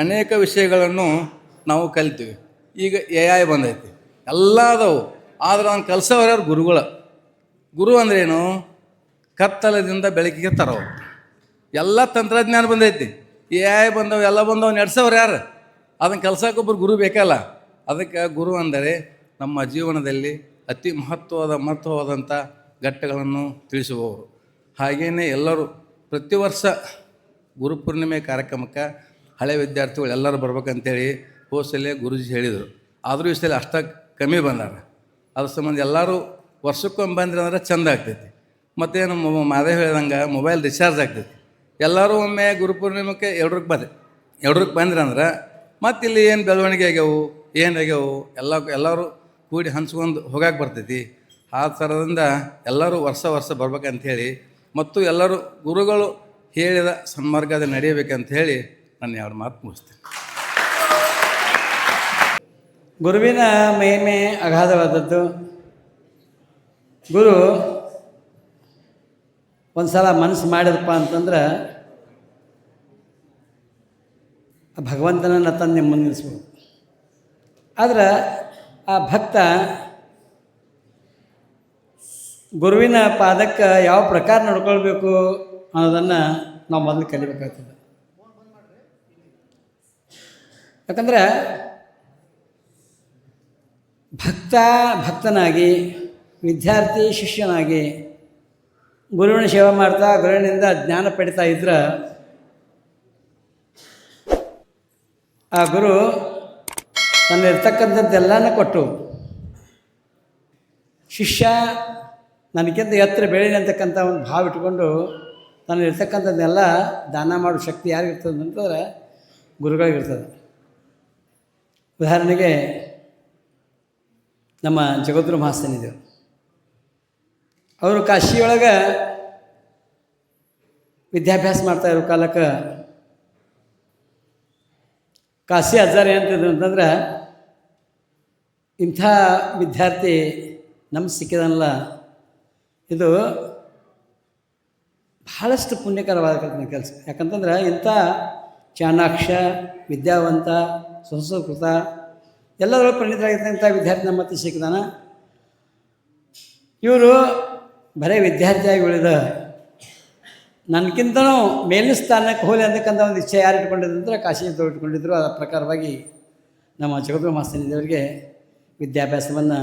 ಅನೇಕ ವಿಷಯಗಳನ್ನು ನಾವು ಕಲಿತೀವಿ. ಈಗ AI ಬಂದೈತಿ, ಎಲ್ಲ ಅದಾವು. ಆದ್ರೆ ಅವ್ನು ಕಲಿಸೋರು ಯಾರು? ಗುರುಗಳ. ಗುರು ಅಂದ್ರೇನು? ಕತ್ತಲದಿಂದ ಬೆಳಕಿಗೆ ತರೋರು. ಎಲ್ಲ ತಂತ್ರಜ್ಞಾನ ಬಂದೈತಿ, AI ಬಂದವು, ಎಲ್ಲ ಬಂದವು, ನಡೆಸೋರು ಯಾರು? ಅದನ್ನು ಕಲ್ಸೋಕೊಬ್ಬರು ಗುರು ಬೇಕಲ್ಲ. ಅದಕ್ಕೆ ಗುರು ಅಂದರೆ ನಮ್ಮ ಜೀವನದಲ್ಲಿ ಅತಿ ಮಹತ್ವವಾದಂಥ ಘಟ್ಟಗಳನ್ನು ತಿಳಿಸುವವರು. ಹಾಗೆಯೇ ಎಲ್ಲರೂ ಪ್ರತಿ ವರ್ಷ ಗುರುಪೂರ್ಣಿಮೆ ಕಾರ್ಯಕ್ರಮಕ್ಕೆ ಹಳೆ ವಿದ್ಯಾರ್ಥಿಗಳು ಎಲ್ಲರೂ ಬರ್ಬೇಕಂತೇಳಿ ಹೋಸಲೇ ಗುರುಜಿ ಹೇಳಿದರು. ಆದರೂ ಈ ಸಲ ಅಷ್ಟ ಕಮ್ಮಿ ಬಂದಾರ. ಅದ್ರ ಸಂಬಂಧ ಎಲ್ಲರೂ ವರ್ಷಕ್ಕೊಮ್ಮೆ ಬಂದ್ರೆ ಅಂದ್ರೆ ಚೆಂದ ಆಗ್ತೈತಿ. ಮತ್ತು ನಮ್ಮ ಮಾದೇವ್ ಹೇಳ್ದಂಗೆ ಮೊಬೈಲ್ ರಿಚಾರ್ಜ್ ಆಗ್ತೈತಿ. ಎಲ್ಲರೂ ಒಮ್ಮೆ ಗುರುಪೂರ್ಣಿಮೆಗೆ 2ಕ್ಕೆ ಬಂದ್ರೆ ಅಂದ್ರೆ ಮತ್ತು ಇಲ್ಲಿ ಏನು ಬೆಳವಣಿಗೆ ಆಗ್ಯಾವು, ಏನಾಗ್ಯಾವು ಎಲ್ಲರೂ ಕೂಡಿ ಹಂಚ್ಕೊಂಡು ಹೋಗಕ್ಕೆ ಬರ್ತೈತಿ. ಆ ಥರದಿಂದ ಎಲ್ಲರೂ ವರ್ಷ ಬರ್ಬೇಕಂಥೇಳಿ ಮತ್ತು ಎಲ್ಲರೂ ಗುರುಗಳು ಹೇಳಿದ ಸನ್ಮಾರ್ಗದಲ್ಲಿ ನಡೆಯಬೇಕಂತ ಹೇಳಿ ನಾನು 2 ಮಾತು ಮುಗಿಸ್ತೇನೆ. ಗುರುವಿನ ಮಹಿಮೆ ಅಗಾಧವಾದದ್ದು. ಗುರು ಒಂದು ಸಲ ಮನಸ್ಸು ಮಾಡಿದಪ್ಪ ಅಂತಂದ್ರೆ ಭಗವಂತನನ್ನು ತಂದು ನಿಮ್ಮ ಮುಂದೆ ನಿಲ್ಲಿಸ್ಬೋದು. ಆದ್ರೆ ಆ ಭಕ್ತ ಗುರುವಿನ ಪಾದಕ್ಕೆ ಯಾವ ಪ್ರಕಾರ ನಡ್ಕೊಳ್ಬೇಕು ಅನ್ನೋದನ್ನು ನಾವು ಮೊದಲು ಕಲಿಬೇಕಾಗ್ತದೆ. ಯಾಕಂದರೆ ಭಕ್ತನಾಗಿ, ವಿದ್ಯಾರ್ಥಿ ಶಿಷ್ಯನಾಗಿ ಗುರುವಿನ ಸೇವೆ ಮಾಡ್ತಾ ಗುರುವಿನಿಂದ ಜ್ಞಾನ ಪಡಿತಾ ಇದ್ರೆ ಆ ಗುರು ತನ್ನಿರ್ತಕ್ಕಂಥದ್ದೆಲ್ಲನೂ ಕೊಟ್ಟು ಶಿಷ್ಯ ನನಗಿಂತ ಎತ್ತರ ಬೆಳೀಲಿ ಅಂತಕ್ಕಂಥ ಒಂದು ಭಾವ ಇಟ್ಕೊಂಡು ತನ್ನಿರ್ತಕ್ಕಂಥದ್ದನ್ನೆಲ್ಲ ದಾನ ಮಾಡೋ ಶಕ್ತಿ ಯಾರಿಗಿರ್ತದೆ ಅಂತಂದ್ರೆ ಗುರುಗಳಿಗಿರ್ತದೆ. ಉದಾಹರಣೆಗೆ ನಮ್ಮ ಜಗದ್ಗುರು ಮಹಾಸನ್ನಿಧಿಯವರು, ಅವರು ಕಾಶಿಯೊಳಗೆ ವಿದ್ಯಾಭ್ಯಾಸ ಮಾಡ್ತಾ ಇರೋ ಕಾಲಕ್ಕೆ ಕಾಶಿ ಅಜ್ಜಾರ್ ಏನಂತಿದ್ರು ಅಂತಂದ್ರೆ, ಇಂಥ ವಿದ್ಯಾರ್ಥಿ ನಮ್ಗೆ ಸಿಕ್ಕಿದನಲ್ಲ, ಇದು ಬಹಳಷ್ಟು ಪುಣ್ಯಕರವಾದ ಕೆಲಸ. ಯಾಕಂತಂದ್ರೆ ಇಂಥ ಚಾಣಾಕ್ಷ, ವಿದ್ಯಾವಂತ, ಸಂಸ್ಕೃತ ಎಲ್ಲದರಲ್ಲೂ ಪರಿಣಿತರಾಗಿರ್ತಕ್ಕಂಥ ವಿದ್ಯಾರ್ಥಿ ನಮ್ಮ ಹತ್ರ ಸಿಕ್ಕಿದಾನ. ಇವರು ಬರೀ ವಿದ್ಯಾರ್ಥಿಯಾಗಿ ಉಳಿದ ನನಗಿಂತನೂ ಮೇಲಿನ ಸ್ಥಾನಕ್ಕೆ ಹೋಲಿ ಅಂತಕ್ಕಂಥ ಒಂದು ಇಚ್ಛೆ ಯಾರು ಇಟ್ಕೊಂಡಿದ್ದಂದ್ರೆ ಕಾಶಿಯವರು ಇಟ್ಕೊಂಡಿದ್ರು. ಅದರ ಪ್ರಕಾರವಾಗಿ ನಮ್ಮ ಜಗದ್ಗುರು ಮಹಾಸನ್ನಿಧಿಯವರಿಗೆ ವಿದ್ಯಾಭ್ಯಾಸವನ್ನು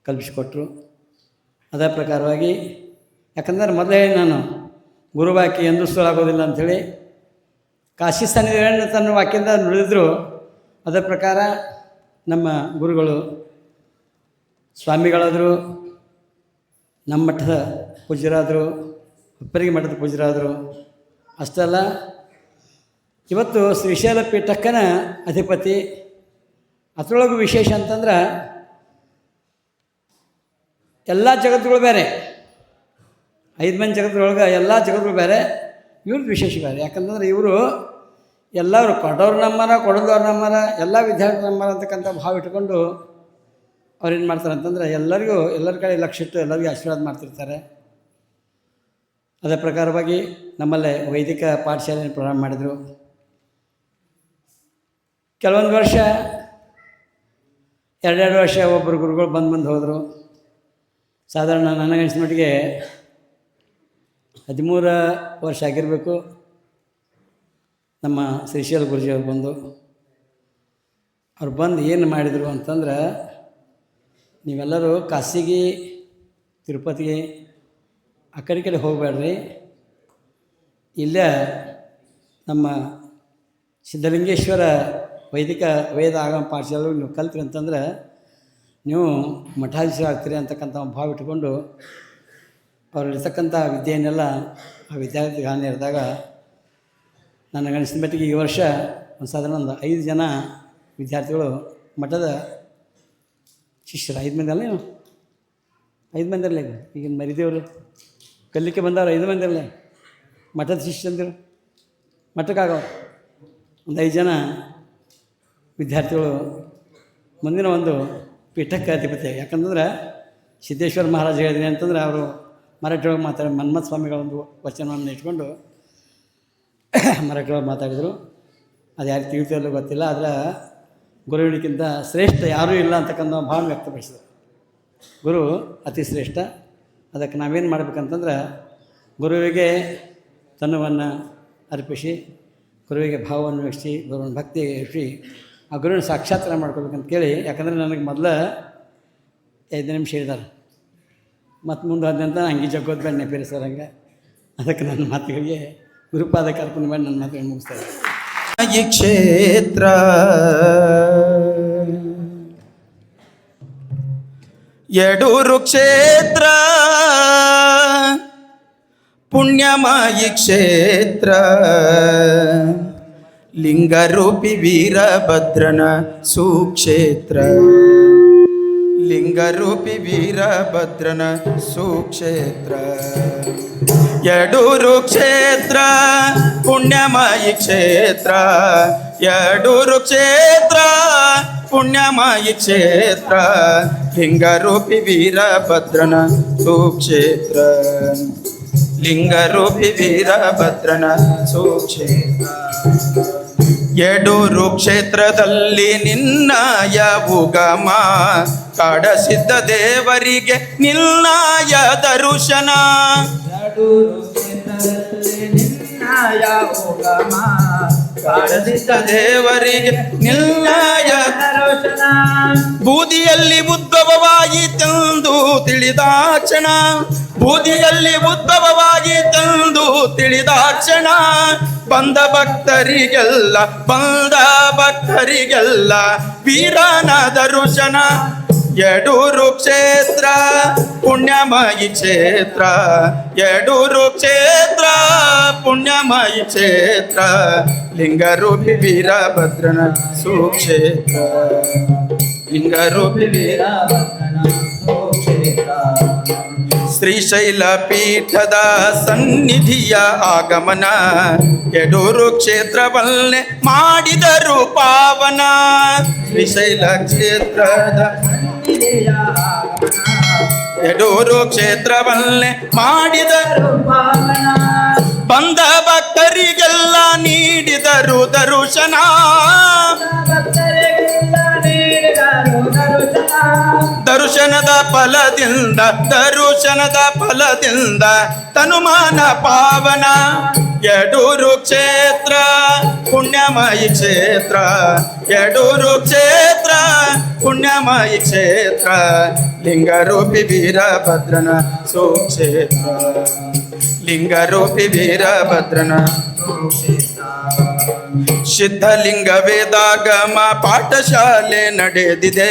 ಕಲ್ಪಿಸಿಕೊಟ್ರು. ಅದರ ಪ್ರಕಾರವಾಗಿ, ಯಾಕಂದರೆ ಮೊದಲೇ ನಾನು ಗುರುವಾಕ್ಯ ಎಂದೂ ಸುಳ್ಳಾಗೋದಿಲ್ಲ ಅಂಥೇಳಿ ಕಾಶಿ ಸನ್ನಿಧಿಗಳನ್ನು ತನ್ನ ವಾಕ್ಯದಿಂದ ನುಡಿದ್ರು. ಅದರ ಪ್ರಕಾರ ನಮ್ಮ ಗುರುಗಳು ಸ್ವಾಮಿಗಳಾದರು, ನಮ್ಮ ಮಠದ ಪೂಜ್ಯರಾದರು, ಉಪ್ಪರಿಗೆ ಮಠದ ಪೂಜ್ಯರಾದರು. ಅಷ್ಟಲ್ಲ, ಇವತ್ತು ಶ್ರೀಶೈಲ ಪೀಠಕ್ಕನ ಅಧಿಪತಿ. ಅದರೊಳಗೂ ವಿಶೇಷ ಅಂತಂದ್ರೆ ಎಲ್ಲ ಜಗತ್ತುಗಳು ಬೇರೆ, 5 ಮಂದಿ ಜಗತ್ತುಗಳೊಳಗೆ ಎಲ್ಲ ಜಗತ್ತುಗಳು ಬೇರೆ, ಇವ್ರದ್ದು ವಿಶೇಷ ಬೇರೆ. ಯಾಕಂತಂದ್ರೆ ಇವರು ಎಲ್ಲರೂ ಕೊಡೋರು ನಮ್ಮರ, ಕೊಡೋದವ್ರು ನಮ್ಮರ, ಎಲ್ಲ ವಿದ್ಯಾರ್ಥಿ ನಮ್ಮರ ಅಂತಕ್ಕಂಥ ಭಾವ ಇಟ್ಕೊಂಡು ಅವ್ರೇನು ಮಾಡ್ತಾರೆ ಅಂತಂದ್ರೆ ಎಲ್ಲರ ಕಡೆ ಲಕ್ಷ್ಯ ಇಟ್ಟು ಎಲ್ಲರಿಗೂ ಆಶೀರ್ವಾದ ಮಾಡ್ತಿರ್ತಾರೆ. ಅದರ ಪ್ರಕಾರವಾಗಿ ನಮ್ಮಲ್ಲೇ ವೈದಿಕ ಪಾಠಶಾಲೆಯನ್ನು ಪ್ರಾರಂಭ ಮಾಡಿದರು. ಕೆಲವೊಂದು ವರ್ಷ 2 ವರ್ಷ ಒಬ್ಬರು ಗುರುಗಳು ಬಂದು ಹೋದರು. ಸಾಧಾರಣ ನನಗನ್ಸಿದ ಮಟ್ಟಿಗೆ 13 ವರ್ಷ ಆಗಿರಬೇಕು. ನಮ್ಮ ಶ್ರೀಶೈಲ ಗುರುಜಿಯವ್ರು ಅವ್ರು ಬಂದು ಏನು ಮಾಡಿದರು ಅಂತಂದ್ರೆ, ನೀವೆಲ್ಲರೂ ಕಾಶಿಗೆ, ತಿರುಪತಿಗೆ ಆ ಕಡೆ ಹೋಗಬೇಡ್ರಿ, ಇಲ್ಲೇ ನಮ್ಮ ಸಿದ್ಧಲಿಂಗೇಶ್ವರ ವೈದಿಕ ವೇದ ಆಗಮ ಪಾಠಶಾಲೆ ನೀವು ಕಲ್ತ್ರಿ ಅಂತಂದ್ರೆ ನೀವು ಮಠಾಧೀಶರು ಆಗ್ತೀರಿ ಅಂತಕ್ಕಂಥ ಭಾವ ಇಟ್ಕೊಂಡು ಅವ್ರಲ್ಲಿರ್ತಕ್ಕಂಥ ವಿದ್ಯೆಯನ್ನೆಲ್ಲ ಆ ವಿದ್ಯಾರ್ಥಿಗೆ ಹಾನಿ ಇರಿದಾಗ, ನನಗನ್ಸಿದ ಮಟ್ಟಿಗೆ ಈ ವರ್ಷ ಸಾಧಾರಣ ಒಂದು 5 ಜನ ವಿದ್ಯಾರ್ಥಿಗಳು ಮಠದ ಶಿಷ್ಯರು. 5 ಮಂದಿ ಅಲ್ಲ, ನೀವು 5 ಮಂದಿ ಅಲ್ಲ, ಈಗಿನ ಮರಿದೇವರು ಕಲಿಕೆ ಬಂದವರು 5 ಮಂದಿ ಅಲ್ಲ, ಮಠದ ಶಿಷ್ಯಂದಿರು ಮಠಕ್ಕಾಗವ ಒಂದು 5 ಜನ ವಿದ್ಯಾರ್ಥಿಗಳು ಮುಂದಿನ ಒಂದು ಪೀಠಕ್ಕೆ ಅಧಿಪತಿ. ಯಾಕಂತಂದ್ರೆ ಸಿದ್ದೇಶ್ವರ ಮಹಾರಾಜ ಹೇಳಿದ್ರಿ ಅಂತಂದ್ರೆ ಅವರು ಮರಾಠಿ ಒಳಗೆ ಮನ್ಮಥ ಸ್ವಾಮಿಗಳ ಒಂದು ವಚನವನ್ನು ಇಟ್ಕೊಂಡು ಮರಾಠಿ ಒಳಗೆ ಮಾತಾಡಿದರು. ಅದು ಯಾರು ತಿಳಿತಲ್ಲೋ ಗೊತ್ತಿಲ್ಲ, ಆದರೆ ಗುರುವಿನಕ್ಕಿಂತ ಶ್ರೇಷ್ಠ ಯಾರೂ ಇಲ್ಲ ಅಂತಕ್ಕಂಥ ಭಾವ ವ್ಯಕ್ತಪಡಿಸಿದರು. ಗುರು ಅತಿ ಶ್ರೇಷ್ಠ. ಅದಕ್ಕೆ ನಾವೇನು ಮಾಡಬೇಕಂತಂದ್ರೆ ಗುರುವಿಗೆ ತನುವನ್ನು ಅರ್ಪಿಸಿ, ಗುರುವಿಗೆ ಭಾವವನ್ನು ವ್ಯಕ್ತಿಸಿ, ಗುರುವಿನ ಭಕ್ತಿ ವ್ಯಕ್ತಿ ಆ ಗುರುವಿನ ಸಾಕ್ಷಾತ್ಕಾರ ಮಾಡ್ಕೋಬೇಕಂತ ಕೇಳಿ. ಯಾಕಂದರೆ ನನಗೆ ಮೊದಲು 5 ನಿಮಿಷ ಹೇಳಿದ್ದಾರೆ, ಮತ್ತು ಮುಂದೆ ಹೋದಂತ ಹಂಗೆ ಜಗ್ಗೋದು ಬೇಡ ನೆಪೇರಿ ಸರ್ ಹಂಗೆ. ಅದಕ್ಕೆ ನನ್ನ ಮಾತುಗಳಿಗೆ ಗುರುಪಾದ ಕರ್ಕೊಂಡು ಬೇಡ ನನ್ನ ಮಾತುಗಳು ಮುಗಿಸ್ತಾರೆ. ಈ ಕ್ಷೇತ್ರ ಯಡೂರು ಕ್ಷೇತ್ರ ಪುಣ್ಯಮಾಯಿ ಕ್ಷೇತ್ರ ಲಿಂಗರೂಪಿ ವೀರಭದ್ರನ ಸುಕ್ಷೇತ್ರ ಲಿಂಗರೂಪಿ ವೀರಭದ್ರನ ಸುಕ್ಷೇತ್ರ ಯಡೂರು ಕ್ಷೇತ್ರ ಪುಣ್ಯಮಾಯಿ ಕ್ಷೇತ್ರ ಯಡೂರು ಕ್ಷೇತ್ರ ಪುಣ್ಯಮಾಯಿ ಕ್ಷೇತ್ರ ಲಿಂಗರೂಪಿ ವೀರಭದ್ರನ ಸುಕ್ಷೇತ್ರ ಲಿಂಗರೂಪಿ ವೀರಭದ್ರನ ಸುಕ್ಷೇತ್ರ ಯಡೂರು ಕ್ಷೇತ್ರದಲ್ಲಿ ನಿನ್ನಯ ಉಗಮ ಕಾಡಸಿದ್ದ ದೇವರಿಗೆ ನಿನ್ನಯ ದರ್ಶನ ಯಡೂರು ಕ್ಷೇತ್ರದಲ್ಲಿ ನಿನ್ನಯ ಉಗಮ ಕಾಡಸಿದ್ದ ದೇವರಿಗೆ ನಿನ್ನಯ ದರ್ಶನ ಬೂದಿಯಲ್ಲಿ ಉದ್ಭವವಾಯಿತೆಂದು ತಿಳಿದಾಕ್ಷಣ ಬೂದಿಯಲ್ಲಿ ಉದ್ಭವವಾಯಿತೆಂದು ತಿಳಿದಾಕ್ಷಣ ಬಂದ ಭಕ್ತರಿಗೆಲ್ಲ ವೀರನ ದರ್ಶನ ಯಡೂರು ಕ್ಷೇತ್ರ ಪುಣ್ಯಮಯಿ ಕ್ಷೇತ್ರ ಯಡೂರು ಕ್ಷೇತ್ರ ಪುಣ್ಯಮಯಿ ಕ್ಷೇತ್ರ ಲಿಂಗರೂಪಿ ವೀರಭದ್ರನ ಸುಕ್ಷೇತ್ರ ಲಿಂಗರೂಪಿ ವೀರಭದ್ರನ ಸುಕ್ಷೇತ್ರ ಶ್ರೀಶೈಲ ಪೀಠದ ಸನ್ನಿಧಿಯ ಆಗಮನ ಯಡೂರು ಕ್ಷೇತ್ರವನ್ನೇ ಮಾಡಿದರು ಪಾವನ ಶ್ರೀಶೈಲ ಕ್ಷೇತ್ರದ ಯಡೂರು ಕ್ಷೇತ್ರವನ್ನೇ ಮಾಡಿದರು ಪಾವನ ಬಂದ ಭಕ್ತರಿಗೆಲ್ಲ ನೀಡಿದರು ದರ್ಶನ ದರ್ಶನದ ಫಲದಿಂದ ತನುಮಾನ ಪಾವನ ಯಡೂರು ಕ್ಷೇತ್ರ ಪುಣ್ಯಮಯಿ ಕ್ಷೇತ್ರ ಯಡೂರು ಕ್ಷೇತ್ರ ಪುಣ್ಯಮಯಿ ಕ್ಷೇತ್ರ ಲಿಂಗರೂಪಿ ವೀರಭದ್ರನ ಸುಕ್ಷೇತ್ರ ಲಿಂಗರೂಪಿ ವೀರಭದ್ರನ ಸುಕ್ಷೇತ್ರ ಸಿದ್ಧಲಿಂಗ ವೇದಾಗಮ ಪಾಠಶಾಲೆ ನಡೆದಿದೆ.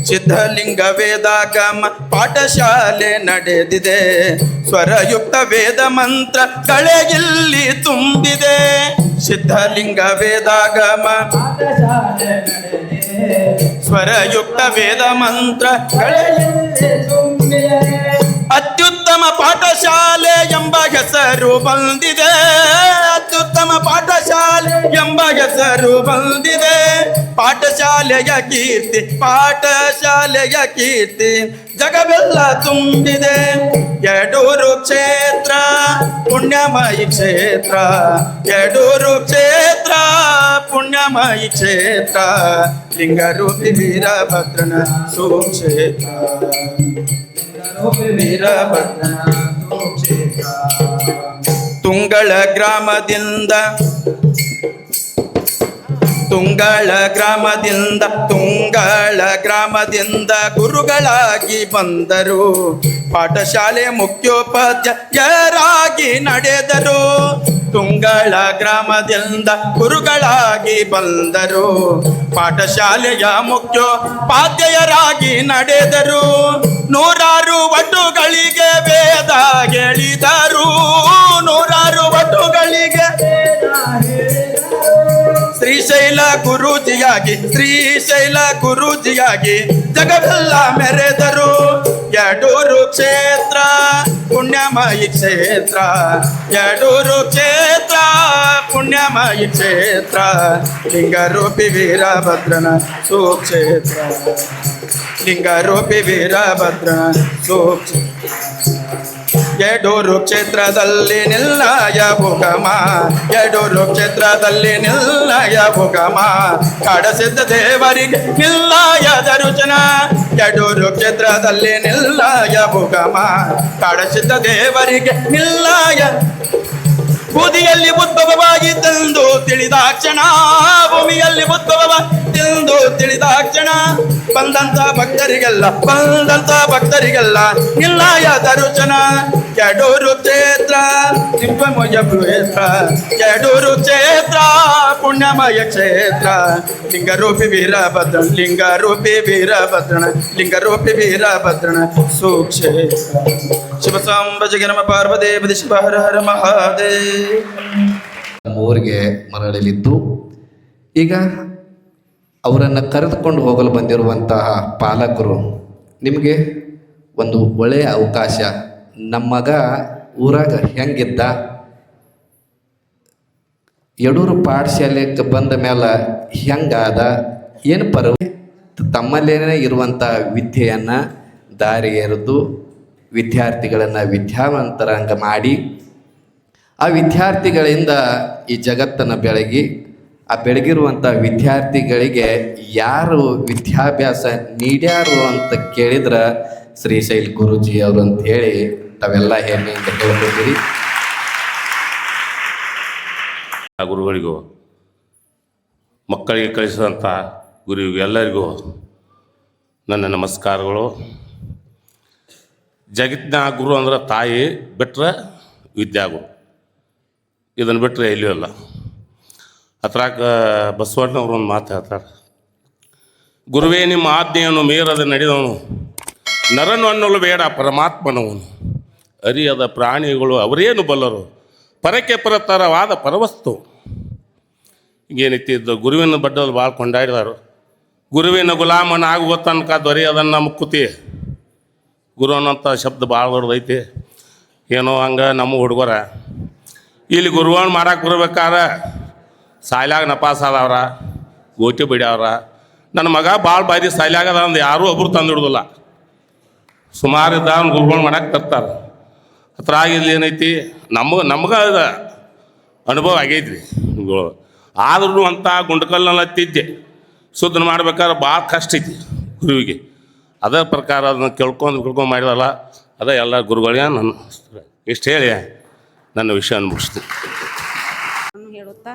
ಸಿದ್ಧಲಿಂಗ ವೇದಾಗಮ ಪಾಠಶಾಲೆ ನಡೆದಿದೆ. ಸ್ವರಯುಕ್ತ ವೇದ ಮಂತ್ರಗಳೇ ಇಲ್ಲಿ ತುಂಬಿದೆ. ಸಿದ್ಧಲಿಂಗ ವೇದಾಗಮ ಸ್ವರಯುಕ್ತ ವೇದ ಮಂತ್ರಗಳೇ ಅತ್ಯುತ್ತಮ ಪಾಠಶಾಲೆ ಎಂಬ ಹೆಸರು ಬಂದಿದೆ. ಅತ್ಯುತ್ತಮ ಪಾಠಶಾಲೆ ಎಂಬ ಹೆಸರು ಬಂದಿದೆ. ಪಾಠಶಾಲೆಯ ಕೀರ್ತಿ ಪಾಠಶಾಲೆಯ ಕೀರ್ತಿ ಜಗವೆಲ್ಲ ತುಂಬಿದೆ. ಯಡೂರು ಕ್ಷೇತ್ರ ಪುಣ್ಯಮಯಿ ಕ್ಷೇತ್ರ. ಯಡೂರು ಕ್ಷೇತ್ರ ಪುಣ್ಯಮಯಿ ಕ್ಷೇತ್ರ. ಲಿಂಗರೂಪಿ ವೀರಭದ್ರನ ಸುಕ್ಷೇತ್ರ. ವೀರಭದ್ರನ ಸುಕ್ಷೇತ್ರ. ತುಂಗಳ ಗ್ರಾಮದಿಂದ ಗುರುಗಳಾಗಿ ಬಂದರು. ಪಾಠಶಾಲೆ ಮುಖ್ಯೋಪಾಧ್ಯಾಯರಾಗಿ ನಡೆದರು. ತುಂಗಳ ಗ್ರಾಮದಿಂದ ಗುರುಗಳಾಗಿ ಬಂದರು. ಪಾಠಶಾಲೆಯ ಮುಖ್ಯೋಪಾಧ್ಯಾಯರಾಗಿ ನಡೆದರು. ನೂರಾರು ಒಟ್ಟುಗಳಿಗೆ ವೇದ ಹೇಳಿದರು. ನೂರಾರು ಒಟ್ಟುಗಳಿಗೆ ಶ್ರೀಶೈಲ ಗುರೂಜಿಯಾಗಿ ಜಗವೆಲ್ಲ ಮೆರೆದರು. ಯಡೂರು ಕ್ಷೇತ್ರ ಪುಣ್ಯಮಯಿ ಕ್ಷೇತ್ರ. ಯಡೂರು ಕ್ಷೇತ್ರ ಪುಣ್ಯಮಯಿ ಕ್ಷೇತ್ರ. ಲಿಂಗರೂಪಿ ವೀರಭದ್ರನ ಸುಕ್ಷೇತ್ರ. ಲಿಂಗರೂಪಿ ವೀರಭದ್ರನ ಸುಕ್ಷೇತ್ರ. ಯಡೂರು ಕ್ಷೇತ್ರದಲ್ಲಿ ನಿಲ್ಲಯ ಭುಗಮ. ಯಡೂರು ಕ್ಷೇತ್ರದಲ್ಲಿ ನಿಲ್ಲಯ ಭುಗಮ. ಕಾಡಸಿದ್ದ ದೇವರಿಗೆ ನಿಲ್ಲಯ ದರ್ಶನ. ಯಡೂರು ಕ್ಷೇತ್ರದಲ್ಲಿ ನಿಲ್ಲಯ ಭುಗಮ. ಕಾಡಸಿದ್ದ ದೇವರಿಗೆ ನಿಲ್ಲಯ. ಬೂದಿಯಲ್ಲಿ ಉದ್ಭವವಾಗಿ ತಂದು ತಿಳಿದಾಕ್ಷಣ. ಭೂಮಿಯಲ್ಲಿ ಉದ್ಭವವಾಗೆಂದು ತಿಳಿದಾಕ್ಷಣ. ಬಂದಂತ ಭಕ್ತರಿಗೆಲ್ಲ ನಿಲ್ಲಯ ದರ್ಶನ. ಯಡೂರು ಕ್ಷೇತ್ರ ದಿವ್ಯಮಯ ಕ್ಷೇತ್ರ. ಯಡೂರು ಕ್ಷೇತ್ರ ಪುಣ್ಯಮಯ ಕ್ಷೇತ್ರ. ಲಿಂಗರೂಪಿ ವೀರಭದ್ರನ. ಲಿಂಗರೂಪಿ ವೀರಭದ್ರನ. ಲಿಂಗರೂಪಿ ವೀರಭದ್ರನ ಸುಕ್ಷೇತ್ರ. ಶಿವ ಸಾಂಬ ಜಗನ್ಮ ಪಾರ್ವದೇವ ಶಿವ ಹರ ಹರ ಮಹಾದೇವ. ಊರಿಗೆ ಮರಳಲಿದ್ದು ಈಗ ಅವರನ್ನು ಕರೆದುಕೊಂಡು ಹೋಗಲು ಬಂದಿರುವಂತಹ ಪಾಲಕರು, ನಿಮಗೆ ಒಂದು ಒಳ್ಳೆಯ ಅವಕಾಶ. ನಮ್ಮ ಮಗ ಊರಾಗ ಹೆಂಗಿದ್ದ, ಯಡೂರು ಪಾಠಶಾಲೆಗೆ ಬಂದ ಮೇಲೆ ಹೆಂಗಾದ, ಏನು ತಮ್ಮಲ್ಲೇನೇ ಇರುವಂಥ ವಿದ್ಯೆಯನ್ನು ದಾರಿ ಎರೆದು ವಿದ್ಯಾರ್ಥಿಗಳನ್ನು ವಿದ್ಯಾವಂತರಂಗ ಮಾಡಿ ಆ ವಿದ್ಯಾರ್ಥಿಗಳಿಂದ ಈ ಜಗತ್ತನ್ನು ಬೆಳಗಿ ಆ ಬೆಳಗಿರುವಂಥ ವಿದ್ಯಾರ್ಥಿಗಳಿಗೆ ಯಾರು ವಿದ್ಯಾಭ್ಯಾಸ ನೀಡ್ಯಾರು ಅಂತ ಕೇಳಿದ್ರೆ ಶ್ರೀಶೈಲ್ ಗುರೂಜಿ ಅವರು ಅಂತ ಹೇಳಿ ತಾವೆಲ್ಲ ಹೆಮ್ಮೆಯಿಂದ ಹೇಳ್ತಿದ್ದೀರಿ. ಗುರುಗಳಿಗೂ ಮಕ್ಕಳಿಗೆ ಕಲಿಸಿದಂಥ ಗುರುವಿಗೂ ಎಲ್ಲರಿಗೂ ನನ್ನ ನಮಸ್ಕಾರಗಳು. ಜಗತ್ತಿನ ಗುರು ಅಂದ್ರೆ ತಾಯಿ ಬಿಟ್ಟರೆ ವಿದ್ಯಾಗುರು, ಇದನ್ನು ಬಿಟ್ಟರೆ ಎಲ್ಲಿಯೂ ಅಲ್ಲ. ಅದ್ರಾಗ ಬಸವಣ್ಣವ್ರು ಒಂದು ಮಾತು ಹೇಳ್ತಾರೆ, ಗುರುವೇ ನಿಮ್ಮ ಆಜ್ಞೆಯನ್ನು ಮೀರದ ನಡೆದವನು, ನರನು ಅನ್ನಲು ಬೇಡ ಪರಮಾತ್ಮನವನು, ಅರಿಯದ ಪ್ರಾಣಿಗಳು ಅವರೇನು ಬಲ್ಲರು, ಪರಕ್ಕೆ ಪರತರವಾದ ಪರವಸ್ತು. ಈಗೇನಿತ್ತಿದ್ದು ಗುರುವಿನ ಬಡ್ಡಲ್ಲಿ ಭಾಳ ಕೊಂಡಾಡಿದಾರು. ಗುರುವಿನ ಗುಲಾಮನಾಗುವ ತನಕ ದೊರೆಯದನ್ನು ಮುಕ್ಕುತಿ. ಗುರು ಅನ್ನೋಂಥ ಶಬ್ದ ಭಾಳ ದೊಡ್ಡದೈತಿ. ಏನೋ ಹಂಗೆ ನಮ್ಮ ಹುಡುಗರ ಇಲ್ಲಿ ಗುರುವನ್ನು ಮಾಡಕ್ಕೆ ಬರ್ಬೇಕಾದ್ರೆ ಸಾಯ್ಲಾಗ ನಪಾಸಾದವ್ರ, ಗೋಟಿ ಬಿಡ್ಯಾವ್ರ. ನನ್ನ ಮಗ ಭಾಳ ಬಾರಿ ಸಾಯ್ಲಾಗದ ಅಂದು ಯಾರೂ ಒಬ್ಬರು ತಂದಿಡುದಿಲ್ಲ. ಸುಮಾರು ಇದ್ದ ಗುರುಗಳು ಮಾಡಕ್ಕೆ ತರ್ತಾರೆ. ಹತ್ರ ಇಲ್ಲಿ ಏನೈತಿ ನಮ್ಗೆ ಅದು ಅನುಭವ ಆಗೈತ್ರಿ. ಆದ್ರೂ ಅಂಥ ಗುಂಡ್ಕಲ್ಲನ್ನ ತಿದ್ದೆ ಶುದ್ಧ ಮಾಡ್ಬೇಕಾದ್ರೆ ಭಾಳ ಕಷ್ಟ ಐತಿ ಗುರುವಿಗೆ. ಅದೇ ಪ್ರಕಾರ ಅದನ್ನು ಕೇಳ್ಕೊಂಡು ಮಾಡಿದಲ್ಲ, ಅದೇ ಎಲ್ಲ ಗುರುಗಳಿಗೆ ನಾನು ಇಷ್ಟು ಹೇಳಿ ನನ್ನ ವಿಷಯವನ್ನು ಮುಗಿಸ್ತೀನಿ ಹೇಳುತ್ತಾ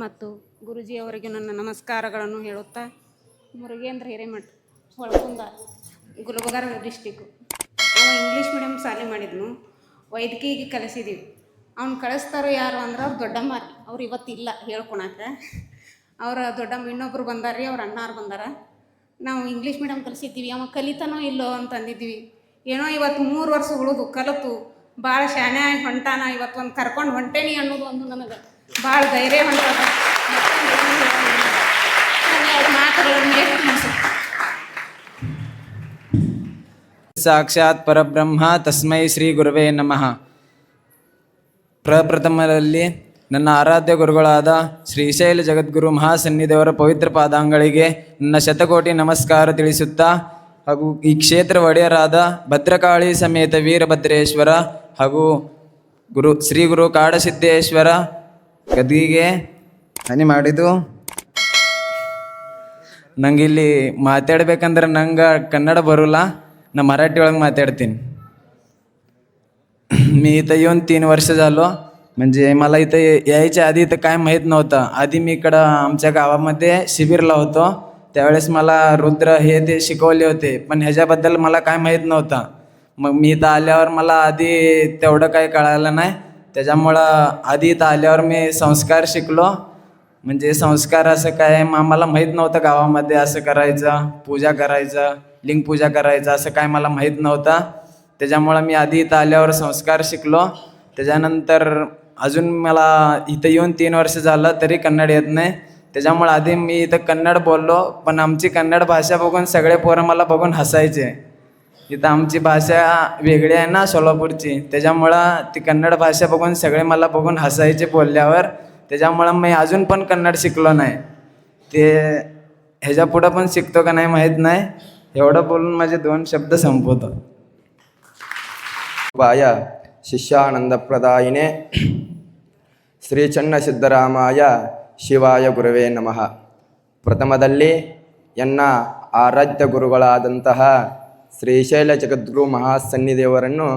ಮತ್ತು ಗುರುಜಿಯವರಿಗೆ ನನ್ನ ನಮಸ್ಕಾರಗಳನ್ನು ಹೇಳುತ್ತಾ, ಮುರುಗೇಂದ್ರ ಹಿರೇಮಠ ಹೊಳಕುಂದ ಗುಲ್ಬರ್ಗ ಡಿಸ್ಟಿಕ್ಕು. ಅವ ಇಂಗ್ಲೀಷ್ ಮೀಡಿಯಮ್ ಶಾಲೆ ಮಾಡಿದ್ನು, ವೈದ್ಯಕೀಯಗೆ ಕಲಿಸಿದ್ದೀವಿ. ಅವ್ನು ಕಳಿಸ್ತಾರೋ ಯಾರು ಅಂದ್ರೆ ಅವ್ರು ಅವ್ರು ಇವತ್ತಿಲ್ಲ ಹೇಳ್ಕೊಳಕ್ಕೆ. ಅವ್ರ ದೊಡ್ಡಮ್ಮ ಇನ್ನೊಬ್ರು ಬಂದಾರ್ರಿ, ಅವ್ರ ಅಣ್ಣಾರು ಬಂದಾರ. ನಾವು ಇಂಗ್ಲೀಷ್ ಮೀಡಿಯಮ್ ಕಲಿಸಿದ್ದೀವಿ, ಅವ ಕಲಿತಾನೋ ಇಲ್ಲೋ ಅಂತಂದಿದ್ವಿ. ಏನೋ ಇವತ್ತು 3 ವರ್ಷ ಉಳಿದು ಕಲಿತು ಭಾಳ ಶಾಣೆ ಆಗಿ ಹೊಂಟಾನ. ಇವತ್ತು ಒಂದು ಕರ್ಕೊಂಡು ಹೊಂಟೇನಿ ಅನ್ನೋದು ಒಂದು ನನಗೆ ಭಾಳ ಧೈರ್ಯ ಹೊಂಟದ. ಮಾತುಗಳನ್ನು ಎಷ್ಟು ಮುಗಿಸುತ್ತೆ. ಸಾಕ್ಷಾತ್ ಪರಬ್ರಹ್ಮ ತಸ್ಮೈ ಶ್ರೀ ಗುರುವೇ ನಮಃ. ಪ್ರಪ್ರಥಮದಲ್ಲಿ ನನ್ನ ಆರಾಧ್ಯ ಗುರುಗಳಾದ ಶ್ರೀಶೈಲ ಜಗದ್ಗುರು ಮಹಾಸನ್ನಿಧಿಯವರ ಪವಿತ್ರ ಪಾದಾಂಗಳಿಗೆ ನನ್ನ ಶತಕೋಟಿ ನಮಸ್ಕಾರ ತಿಳಿಸುತ್ತಾ, ಹಾಗೂ ಈ ಕ್ಷೇತ್ರ ಒಡೆಯರಾದ ಭದ್ರಕಾಳಿ ಸಮೇತ ವೀರಭದ್ರೇಶ್ವರ ಹಾಗೂ ಶ್ರೀ ಗುರು ಕಾಡಸಿದ್ದೇಶ್ವರ ಗದ್ಗಿಗೆ ಹನಿ ಮಾಡಿದ್ದು. ನಂಗೆ ಇಲ್ಲಿ ಮಾತಾಡ್ಬೇಕಂದ್ರೆ ನಂಗೆ ಕನ್ನಡ ಬರೋಲ್ಲ, ನಾ मराठी ಒಳಗೆ माताडತೀನಿ. मी इथं येऊन 3 वर्ष झालो. म्हणजे मला इथं यायच्या आधी इथं काय माहीत नव्हतं. आधी मी इकडं आमच्या गावामध्ये शिबिरला होतो, त्यावेळेस मला रुद्र हे ते शिकवले होते, पण ह्याच्याबद्दल मला काय माहीत नव्हतं. मग मी इथं आल्यावर मला आधी तेवढं काही कळालं नाही. त्याच्यामुळं आधी इथं आल्यावर मी संस्कार शिकलो. म्हणजे संस्कार असं काय आम्हाला माहीत नव्हतं. गावामध्ये असं करायचं, पूजा करायचं, लिंगपूजा करायचं असं काय मला माहीत नव्हतं. त्याच्यामुळं मी आधी इथं आल्यावर संस्कार शिकलो. त्याच्यानंतर अजून मला इथं येऊन 3 वर्ष झालं तरी कन्नड येत नाही. त्याच्यामुळं आधी मी इथं कन्नड बोललो, पण आमची कन्नड भाषा बघून सगळे पोरं मला बघून हसायचे. इथं आमची भाषा वेगळी आहे ना सोलापूरची, त्याच्यामुळं ती कन्नड भाषा बघून सगळे मला बघून हसायचे बोलल्यावर. त्याच्यामुळं मी अजून पण कन्नड शिकलो नाही. ते ह्याच्या पुढं पण शिकतो का नाही माहीत नाही. एवढं बोलून माझे 2 शब्द संपवतो. ವಾಯ ಶಿಷ್ಯಾನಂದಪ್ರದಾಯಿನೇ ಶ್ರೀ ಚನ್ನಸಿದ್ದರಾಮಾಯ ಶಿವಾಯ ಗುರುವೇ ನಮಃ. ಪ್ರಥಮದಲ್ಲಿ ಎನ್ನ ಆರಾಧ್ಯ ಗುರುಗಳಾದಂತಹ ಶ್ರೀಶೈಲ ಜಗದ್ಗುರು ಮಹಾಸನ್ನಿಧಿಯವರನ್ನು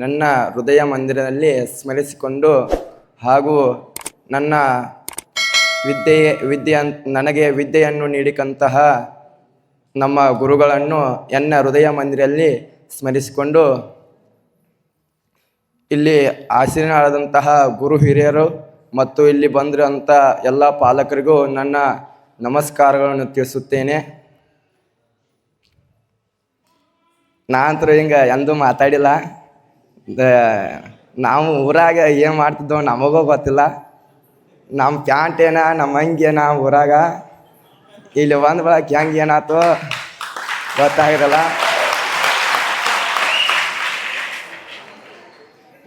ನನ್ನ ಹೃದಯ ಮಂದಿರದಲ್ಲಿ ಸ್ಮರಿಸಿಕೊಂಡು, ಹಾಗೂ ನನ್ನ ನನಗೆ ವಿದ್ಯೆಯನ್ನು ನೀಡಿದಂತಹ ನಮ್ಮ ಗುರುಗಳನ್ನು ಎನ್ನ ಹೃದಯ ಮಂದಿರಲ್ಲಿ ಸ್ಮರಿಸಿಕೊಂಡು, ಇಲ್ಲಿ ಆಸೀನರಾದಂತಹ ಗುರು ಹಿರಿಯರು ಮತ್ತು ಇಲ್ಲಿ ಬಂದಿರೋಂಥ ಎಲ್ಲ ಪಾಲಕರಿಗೂ ನನ್ನ ನಮಸ್ಕಾರಗಳನ್ನು ತಿಳಿಸುತ್ತೇನೆ. ನಾನಂತರೂ ಹಿಂಗೆ ಎಂದೂ ಮಾತಾಡಿಲ್ಲ. ನಾವು ಊರಾಗ ಏನು ಮಾಡ್ತಿದ್ದೋ ನಮಗೂ ಗೊತ್ತಿಲ್ಲ. ನಮ್ಮ ಪ್ಯಾಂಟ್ ಏನ ನಮ್ಮ ಅಂಗೇನ ಊರಾಗ, ಇಲ್ಲಿ ಬಂದ ಬಳಕ ಹೆಂಗೆ ಏನಾಯ್ತು ಗೊತ್ತಾಗಿರಲ್ಲ.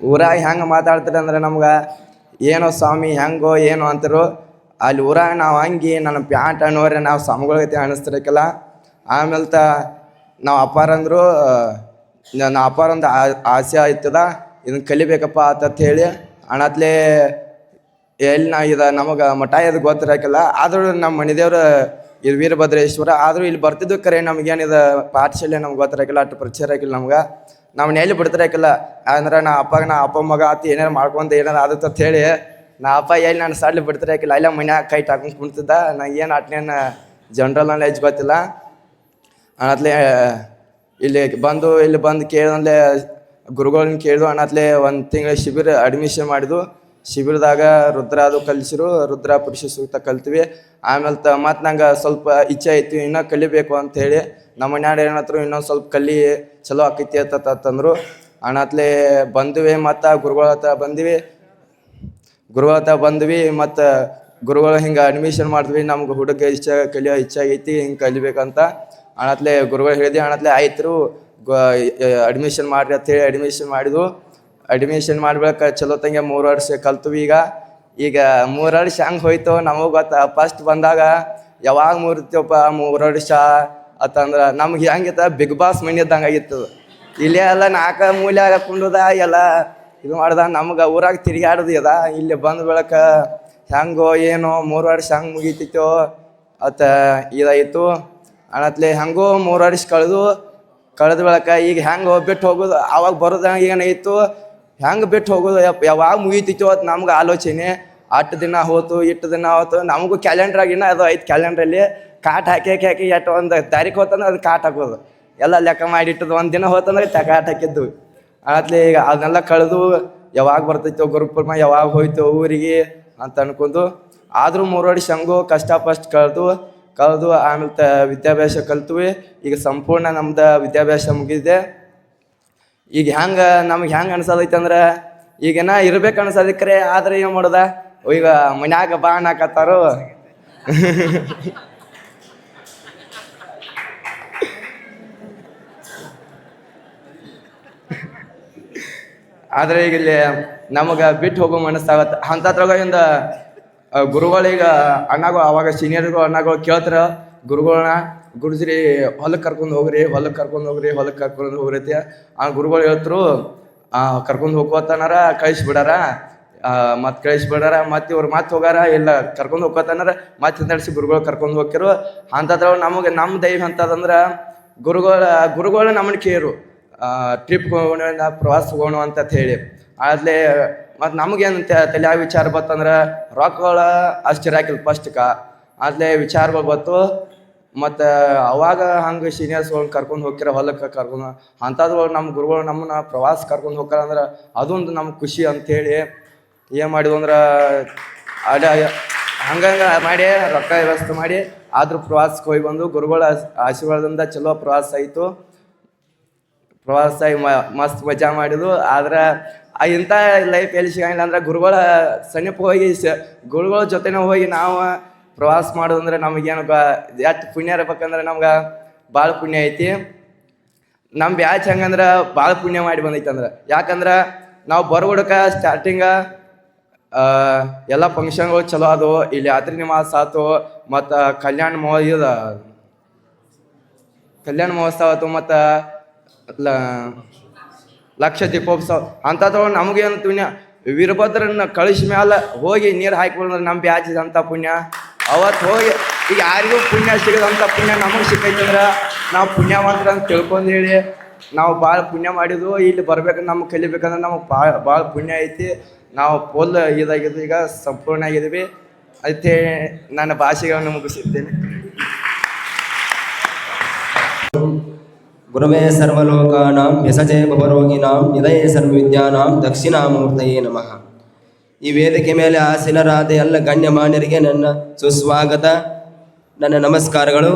ಊರಾಗ ಹೆಂಗೆ ಮಾತಾಡ್ತಾರೆ ಅಂದ್ರೆ ನಮ್ಗೆ ಏನೋ ಸ್ವಾಮಿ ಹೆಂಗೋ ಏನೋ ಅಂತಾರೋ. ಅಲ್ಲಿ ಊರಾಗ ನಾವು ಹಂಗೆ ನನ್ನ ಪ್ಯಾಂಟ್ ಅನ್ನೋರೆ ನಾವು ಸ್ವಾಮಿಗಳಿಗೆ ಅನಿಸ್ತಿರಕ್ಕಿಲ್ಲ. ಆಮೇಲೆ ನಾವು ಅಪ್ಪಾರಂದ್ರು ನಮ್ಮ ಅಪ್ಪಾರಂದು ಆಸೆ ಆಯ್ತದ, ಇದನ್ನು ಕಲಿಬೇಕಪ್ಪ ಅಂತ ಹೇಳಿ ಅಣತ್ಲೇ ಎಲ್ಲಿ ಇದು ನಮಗೆ ಮಠ ಇದು ಗೊತ್ತಿರಕ್ಕಿಲ್ಲ. ಆದರೂ ನಮ್ಮ ಮನೆದೇವ್ರು ಇದು ವೀರಭದ್ರೇಶ್ವರ, ಆದರೂ ಇಲ್ಲಿ ಬರ್ತಿದ್ದು ಕರೆ ನಮಗೇನಿದು ಪಾಠಶಾಲೆ ನಮ್ಗೆ ಗೊತ್ತಿರಕ್ಕಿಲ್ಲ, ಅಷ್ಟು ಪರಿಚಯ ಇರಕ್ಕಿಲ್ಲ ನಮ್ಗೆ. ನಾವು ಎಲ್ಲಿ ಬಿಡ್ತಿರಕ್ಕಿಲ್ಲ ಅಂದ್ರೆ ನಾ ಅಪ್ಪ ಮಗ ಆತು ಏನಾರು ಮಾಡ್ಕೊಂತ ಏನಾರು ಆದತ್ತ ಅಂತ ಹೇಳಿ ನಾ ಅಪ್ಪ ಎಲ್ಲಿ ನಾನು ಸಡ್ಲಿ ಬಿಡ್ತಿರಕ್ಕಿಲ್ಲ. ಇಲ್ಲ ಮನ್ಯಾಗ ಕೈ ಹಾಕೊಂಡು ಕುಣ್ತಿದ್ದ. ನಂಗೆ ಏನು ಆಟ್ನೇನು ಜನರಲ್ ನಾಲೆಜ್ ಗೊತ್ತಿಲ್ಲ. ಅನ್ನತ್ಲೇ ಇಲ್ಲಿ ಬಂದು ಕೇಳಿದ್ರೆ ಗುರುಗಳನ್ನ ಕೇಳಿದು. ಅನ್ನತ್ಲೇ 1 ತಿಂಗಳ ಶಿಬಿರ ಅಡ್ಮಿಷನ್ ಮಾಡಿದ್ವು. ಶಿಬಿರದಾಗ ರುದ್ರ ಅದು ಕಲಿಸಿರು, ರುದ್ರ ಪುರುಷ ಸೂಕ್ತ ಕಲ್ತೀವಿ. ಆಮೇಲೆ ಮತ್ತು ನಂಗೆ ಸ್ವಲ್ಪ ಇಚ್ಛೆ ಐತಿ ಇನ್ನೂ ಕಲಿಬೇಕು ಅಂಥೇಳಿ. ನಮ್ಮ ಮನ್ಯಾಗ ಏನತ್ರು ಇನ್ನೊಂದು ಸ್ವಲ್ಪ ಕಲಿ ಚಲೋ ಆಕೈತಿ ಅಂತಂದರು. ಅಣ್ಣತ್ಲೇ ಬಂದ್ವಿ, ಮತ್ತು ಗುರುಗಳ ಹತ್ರ ಬಂದ್ವಿ. ಮತ್ತು ಗುರುಗಳು ಹಿಂಗೆ ಅಡ್ಮಿಷನ್ ಮಾಡಿದ್ವಿ. ನಮ್ಗೆ ಹುಡುಗ ಕಲಿಯೋ ಇಚ್ಛೆ ಆಗೈತಿ, ಹಿಂಗೆ ಕಲಿಬೇಕಂತ ಅಣ್ಣತ್ಲೇ ಗುರುಗಳು ಹೇಳಿದ್ವಿ. ಅಣ್ಣತ್ಲೇ ಆಯ್ತು ಅಡ್ಮಿಷನ್ ಮಾಡಿರಿ ಅಂಥೇಳಿ ಅಡ್ಮಿಷನ್ ಮಾಡಿದ್ವು. ಅಡ್ಮಿಷನ್ ಮಾಡ್ಬೇಕು ಚಲೋ ತಂಗೆ 3 ವರ್ಷ ಕಲ್ತೀವಿ. ಈಗ 3 ವರ್ಷ ಹೆಂಗೆ ಹೋಯ್ತು ನಮಗೂ ಗೊತ್ತ. ಫಸ್ಟ್ ಬಂದಾಗ ಯಾವಾಗ ಮುರಿತೀವಪ್ಪ 3 ವರ್ಷ ಅಂತಂದ್ರೆ ನಮ್ಗೆ ಹೆಂಗಿತ್ತ ಬಿಗ್ ಬಾಸ್ ಮನೆ ಇದ್ದಂಗೆ ಆಗಿತ್ತು. ಇಲ್ಲೇ ಎಲ್ಲ 4 ಮೂಲ್ಯಾಗ ಕುಂಡುದ ಎಲ್ಲ ಇದು ಮಾಡ್ದ. ನಮ್ಗೆ ಊರಾಗ ತಿರುಗಾಡೋದು ಇದ. ಇಲ್ಲಿ ಬಂದ ಬೆಳಕ ಹೆಂಗೋ ಏನೋ 3 ವರ್ಷ ಹೆಂಗೆ ಮುಗೀತಿತ್ತೋ ಅತ್ತ ಇದಾಯಿತು. ಅನ್ನತ್ಲೆ ಹೆಂಗೋ 3 ವರ್ಷ ಕಳೆದ ಬೆಳಕ ಈಗ ಹೆಂಗೆ ಬಿಟ್ಟು ಹೋಗೋದು, ಆವಾಗ ಬರೋದು ಏನಾಯಿತು, ಹೆಂಗೆ ಬಿಟ್ಟು ಹೋಗೋದು, ಯಾವಾಗ ಮುಗೀತಿತ್ತು ಅದು ನಮ್ಗೆ ಆಲೋಚನೆ. 8 ದಿನ ಹೋತು, 8 ದಿನ ಹೋತು. ನಮಗೂ ಕ್ಯಾಲೆಂಡ್ರಾಗಿನ ಅದು 5 ಕ್ಯಾಲೆಂಡ್ರಲ್ಲಿ ಕಾಟ್ ಹಾಕಿ ಎಟ್ಟು 1 ತಾರೀಕು ಹೋತಂದ್ರೆ ಅದು ಕಾಟ್ ಹಾಕೋದು ಎಲ್ಲ ಲೆಕ್ಕ ಮಾಡಿಟ್ಟದು. 1 ದಿನ ಹೋತಂದ್ರೆ ಕಾಟ್ ಹಾಕಿದ್ದು. ಅನ್ನತ್ಲೆ ಈಗ ಅದನ್ನೆಲ್ಲ ಕಳೆದು ಯಾವಾಗ ಬರ್ತೈತೋ ಗುರುಪುರ್ಮ, ಯಾವಾಗ ಹೋಯ್ತು ಊರಿಗೆ ಅಂತ ಅನ್ಕೊಂಡು ಆದರೂ 3 ವರ್ಷ ಹಂಗೂ ಕಷ್ಟಪಷ್ಟು ಕಳೆದು ಆಮೇಲೆ ವಿದ್ಯಾಭ್ಯಾಸ ಕಲ್ತ್ವಿ. ಈಗ ಸಂಪೂರ್ಣ ನಮ್ದು ವಿದ್ಯಾಭ್ಯಾಸ ಮುಗಿದಿದೆ. ಈಗ ನಮ್ಗೆ ಹೆಂಗೆ ಅನ್ಸೋದೈತೆ ಅಂದ್ರೆ ಈಗೇನ ಇರ್ಬೇಕು ಅನ್ಸೋದಕ್ರೆ, ಆದ್ರೆ ಏನು ಮಾಡೋದ, ಈಗ ಮನ್ಯಾಗ ಬಾ ಅನ್ನಕತ್ತಾರು. ಆದ್ರೆ ಈಗ ಇಲ್ಲಿ ನಮಗೆ ಬಿಟ್ಟು ಹೋಗೋ ಮನಸ್ಸಾಗತ್ತೆ. ಅಂಥದ್ರಾಗಿಂದ ಗುರುಗಳೀಗ ಅಣ್ಣಗಳು, ಅವಾಗ ಸೀನಿಯರ್ಗಳು ಅಣ್ಣಗಳು ಕೇಳ್ತಾರ ಗುರುಗಳನ್ನ, ಗುರುಜ್ರಿ ಹೊಲಕ್ಕೆ ಕರ್ಕೊಂಡು ಹೋಗ್ರಿ ಐತಿ. ಆ ಗುರುಗಳು ಹೇಳ್ತರು ಕರ್ಕೊಂಡು ಹೋಗ್ಕೋತನಾರ ಕಳಿಸ್ಬಿಡಾರ, ಮತ್ತು ಇವ್ರು ಮತ್ತೆ ಹೋಗಾರ, ಇಲ್ಲ ಕರ್ಕೊಂಡು ಹೋಗ್ಕೋತನಾರ ಮತ್ತೆ ನಡೆಸಿ ಗುರುಗಳು ಕರ್ಕೊಂಡು ಹೋಗ್ತಿರು. ಅಂಥದ್ರಾಗ ನಮಗೆ ನಮ್ಮ ದೈವ ಅಂತದಂದ್ರೆ ಗುರುಗಳು ನಮ್ಮನ್ನ ಕೇರು ಟ್ರಿಪ್ ಹೋಗೋಣ, ಪ್ರವಾಸ ಹೋಗೋಣ ಅಂತ ಹೇಳಿ. ಆದ್ಲೇ ಮತ್ತು ನಮಗೇನು ತಲೆಯಾಗ ವಿಚಾರ ಬತ್ತಂದ್ರೆ ರೊಕ್ಕಗಳು ಅಷ್ಟು ಇರಾಕಿಲ್ಲ ಫಸ್ಟ್ಗೆ. ಆದ್ಲೇ ವಿಚಾರಗಳು ಬತ್ತು. ಮತ್ತು ಅವಾಗ ಹಂಗೆ ಸೀನಿಯರ್ಸ್ಗಳನ್ನ ಕರ್ಕೊಂಡು ಹೋಗ್ಯಾರ ಹೊಲಕ್ಕೆ ಕರ್ಕೊಂಡು. ಅಂಥದ್ದು ನಮ್ಮ ಗುರುಗಳು ನಮ್ಮನ್ನ ಪ್ರವಾಸ ಕರ್ಕೊಂಡು ಹೋಗ್ಯಾರ ಅಂದ್ರೆ ಅದೊಂದು ನಮ್ಗೆ ಖುಷಿ ಅಂಥೇಳಿ ಏನು ಮಾಡಿದ್ವು ಅಂದ್ರೆ ಹಂಗಂಗೆ ಮಾಡಿ ರೊಕ್ಕ ವ್ಯವಸ್ಥೆ ಮಾಡಿ ಆದರೂ ಪ್ರವಾಸಕ್ಕೆ ಹೋಗಿ ಬಂದು ಗುರುಗಳ ಆಶೀರ್ವಾದದಿಂದ ಚಲೋ ಪ್ರವಾಸ ಆಯಿತು. ಪ್ರವಾಸ ಮಸ್ತ್ ಮಜಾ ಮಾಡಿದ್ವು. ಆದ್ರೆ ಇಂಥ ಲೈಫ್ ಎಲ್ಲಿ ಸಿಗಂಗಿಲ್ಲ ಅಂದ್ರೆ ಗುರುಗಳ ಸಮೀಪ ಹೋಗಿ ಗುರುಗಳ ಜೊತೆನೇ ಹೋಗಿ ನಾವು ಪ್ರವಾಸ ಮಾಡೋದಂದ್ರೆ ನಮಗೇನು ಎಷ್ಟು ಪುಣ್ಯ ಇರ್ಬೇಕಂದ್ರೆ ನಮ್ಗೆ ಭಾಳ ಪುಣ್ಯ ಐತಿ. ನಮ್ಮ ಬ್ಯಾಚ್ ಹೆಂಗಂದ್ರೆ ಭಾಳ ಪುಣ್ಯ ಮಾಡಿ ಬಂದೈತೆ ಅಂದ್ರೆ, ಯಾಕಂದ್ರೆ ನಾವು ಬರುಗುಡಕ ಸ್ಟಾರ್ಟಿಂಗ ಎಲ್ಲ ಫಂಕ್ಷನ್ಗಳು ಚಲೋ ಅದು. ಇಲ್ಲಿ ಯಾತ್ರಿ ನಿವಾಸ ಆಯ್ತು, ಮತ್ತು ಕಲ್ಯಾಣ ಮಹೋತ್ಸವ ಆಯ್ತು, ಮತ್ತು ಲಕ್ಷ ದೀಪೋತ್ಸವ ಅಂಥದ್ದು. ನಮಗೇನು ಪುಣ್ಯ, ವೀರಭದ್ರನ್ನ ಕಳಿಸಿ ಮ್ಯಾಲ ಹೋಗಿ ನೀರು ಹಾಕಿಬಿಡ್ರೆ ನಮ್ಮ ಬ್ಯಾಚ್ ಅಂತ ಪುಣ್ಯ. ಅವತ್ತು ಹೋಗಿ ಈಗ ಯಾರಿಗೂ ಪುಣ್ಯ ಸಿಗೋದಂಥ ಪುಣ್ಯ ನಮಗೆ ಸಿಕ್ಕೈತಂದ್ರೆ ನಾವು ಪುಣ್ಯವಂತರ ಅಂತ ತಿಳ್ಕೊಂಡು ಹೇಳಿ ನಾವು ಭಾಳ ಪುಣ್ಯ ಮಾಡಿದ್ವು. ಇಲ್ಲಿ ಬರ್ಬೇಕಂದ್ರೆ ನಮ್ಗೆ ಕಲಿಬೇಕಂದ್ರೆ ನಮಗೆ ಭಾಳ ಪುಣ್ಯ ಐತಿ. ನಾವು ಫುಲ್ ಇದಾಗಿದ್ದು ಈಗ ಸಂಪೂರ್ಣ ಆಗಿದ್ದೀವಿ. ಅದಕ್ಕೆ ನನ್ನ ಭಾಷೆಗಳನ್ನು ಮುಗಿಸಿದ್ದೇನೆ. ಗುರುವೇ ಸರ್ವಲೋಕಾನಾಂ ಯಸಜೇ ಭವರೋಗಿನಾಂ ನಿಧಯೇ ಸರ್ವವಿದ್ಯಾನಾಂ ದಕ್ಷಿಣಾಮೂರ್ತಯೇ ನಮಃ. ಈ ವೇದಿಕೆ ಮೇಲೆ ಆಸೀನರಾದ ಎಲ್ಲ ಗಣ್ಯಮಾನ್ಯರಿಗೆ ನನ್ನ ಸುಸ್ವಾಗತ, ನನ್ನ ನಮಸ್ಕಾರಗಳು.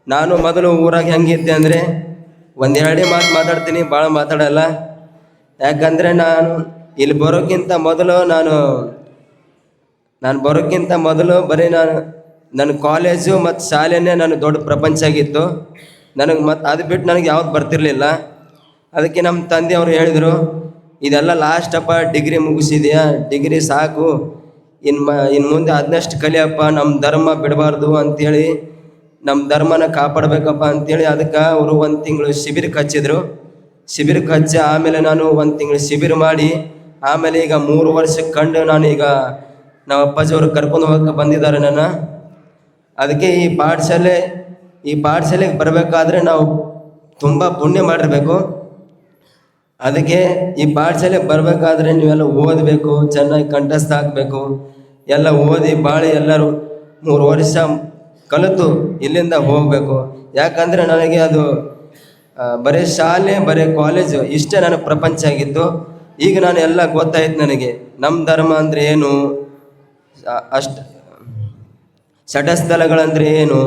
ನಾನು ಮೊದಲು ಊರಾಗ ಹೆಂಗಿದ್ದೆ ಅಂದರೆ 1-2 ಮಾತು ಮಾತಾಡ್ತೀನಿ, ಭಾಳ ಮಾತಾಡಲ್ಲ. ಯಾಕಂದರೆ ನಾನು ಇಲ್ಲಿ ಬರೋಕ್ಕಿಂತ ಮೊದಲು ನಾನು ಬರೋಕ್ಕಿಂತ ಮೊದಲು ಬರೀ ನನ್ನ ಕಾಲೇಜು ಮತ್ತು ಶಾಲೆನೇ ನನ್ನ ದೊಡ್ಡ ಪ್ರಪಂಚ ಆಗಿತ್ತು ನನಗೆ. ಮತ್ತು ಅದು ಬಿಟ್ಟು ನನಗೆ ಯಾವ್ದು ಬರ್ತಿರ್ಲಿಲ್ಲ. ಅದಕ್ಕೆ ನಮ್ಮ ತಂದೆಯವರು ಹೇಳಿದರು, ಇದೆಲ್ಲ ಲಾಸ್ಟಪ್ಪ, ಡಿಗ್ರಿ ಮುಗಿಸಿದೆಯಾ, ಡಿಗ್ರಿ ಸಾಕು, ಇನ್ನು ಮುಂದೆ ಅದನ್ನಷ್ಟು ಕಲಿಯಪ್ಪ, ನಮ್ಮ ಧರ್ಮ ಬಿಡಬಾರ್ದು ಅಂಥೇಳಿ, ನಮ್ಮ ಧರ್ಮನ ಕಾಪಾಡಬೇಕಪ್ಪ ಅಂಥೇಳಿ ಅದಕ್ಕೆ ಅವರು 1 ತಿಂಗಳು ಶಿಬಿರಕ್ಕೆ ಹಚ್ಚಿದ್ರು. ಶಿಬಿರಕ್ಕೆ ಹಚ್ಚಿ ಆಮೇಲೆ ನಾನು 1 ತಿಂಗಳು ಶಿಬಿರ ಮಾಡಿ ಆಮೇಲೆ ಈಗ 3 ವರ್ಷಕ್ಕೆ ಕಂಡು ನಾನು ಈಗ ನಮ್ಮ ಅಪ್ಪಾಜಿಯವರು ಕರ್ಕೊಂಡು ಹೋಗಕ್ಕೆ ಬಂದಿದ್ದಾರೆ ನನ್ನ. ಅದಕ್ಕೆ ಈ ಪಾಠಶಾಲೆಗೆ ಬರಬೇಕಾದ್ರೆ ನಾವು ತುಂಬ ಪುಣ್ಯ ಮಾಡಿರಬೇಕು. ಅದಕ್ಕೆ ಈ ಪಾಠಶಾಲೆಗೆ ಬರಬೇಕಾದ್ರೆ ನೀವೆಲ್ಲ ಓದಬೇಕು, ಚೆನ್ನಾಗಿ ಕಂಠಸ್ಥ ಹಾಕಬೇಕು, ಎಲ್ಲ ಓದಿ ಬಾಳಿ ಎಲ್ಲರೂ 3 ವರ್ಷ ಕಲಿತು ಇಲ್ಲಿಂದ ಹೋಗಬೇಕು. ಯಾಕಂದರೆ ನನಗೆ ಅದು ಬರೀ ಶಾಲೆ, ಬರೀ ಕಾಲೇಜು ಇಷ್ಟೇ ನನ್ನ ಪ್ರಪಂಚ ಆಗಿತ್ತು. ಈಗ ನಾನು ಎಲ್ಲ ಗೊತ್ತಾಯ್ತು ನನಗೆ, ನಮ್ಮ ಧರ್ಮ ಅಂದರೆ ಏನು, ಷಟಸ್ಥಲಗಳಂದರೆ ಏನು.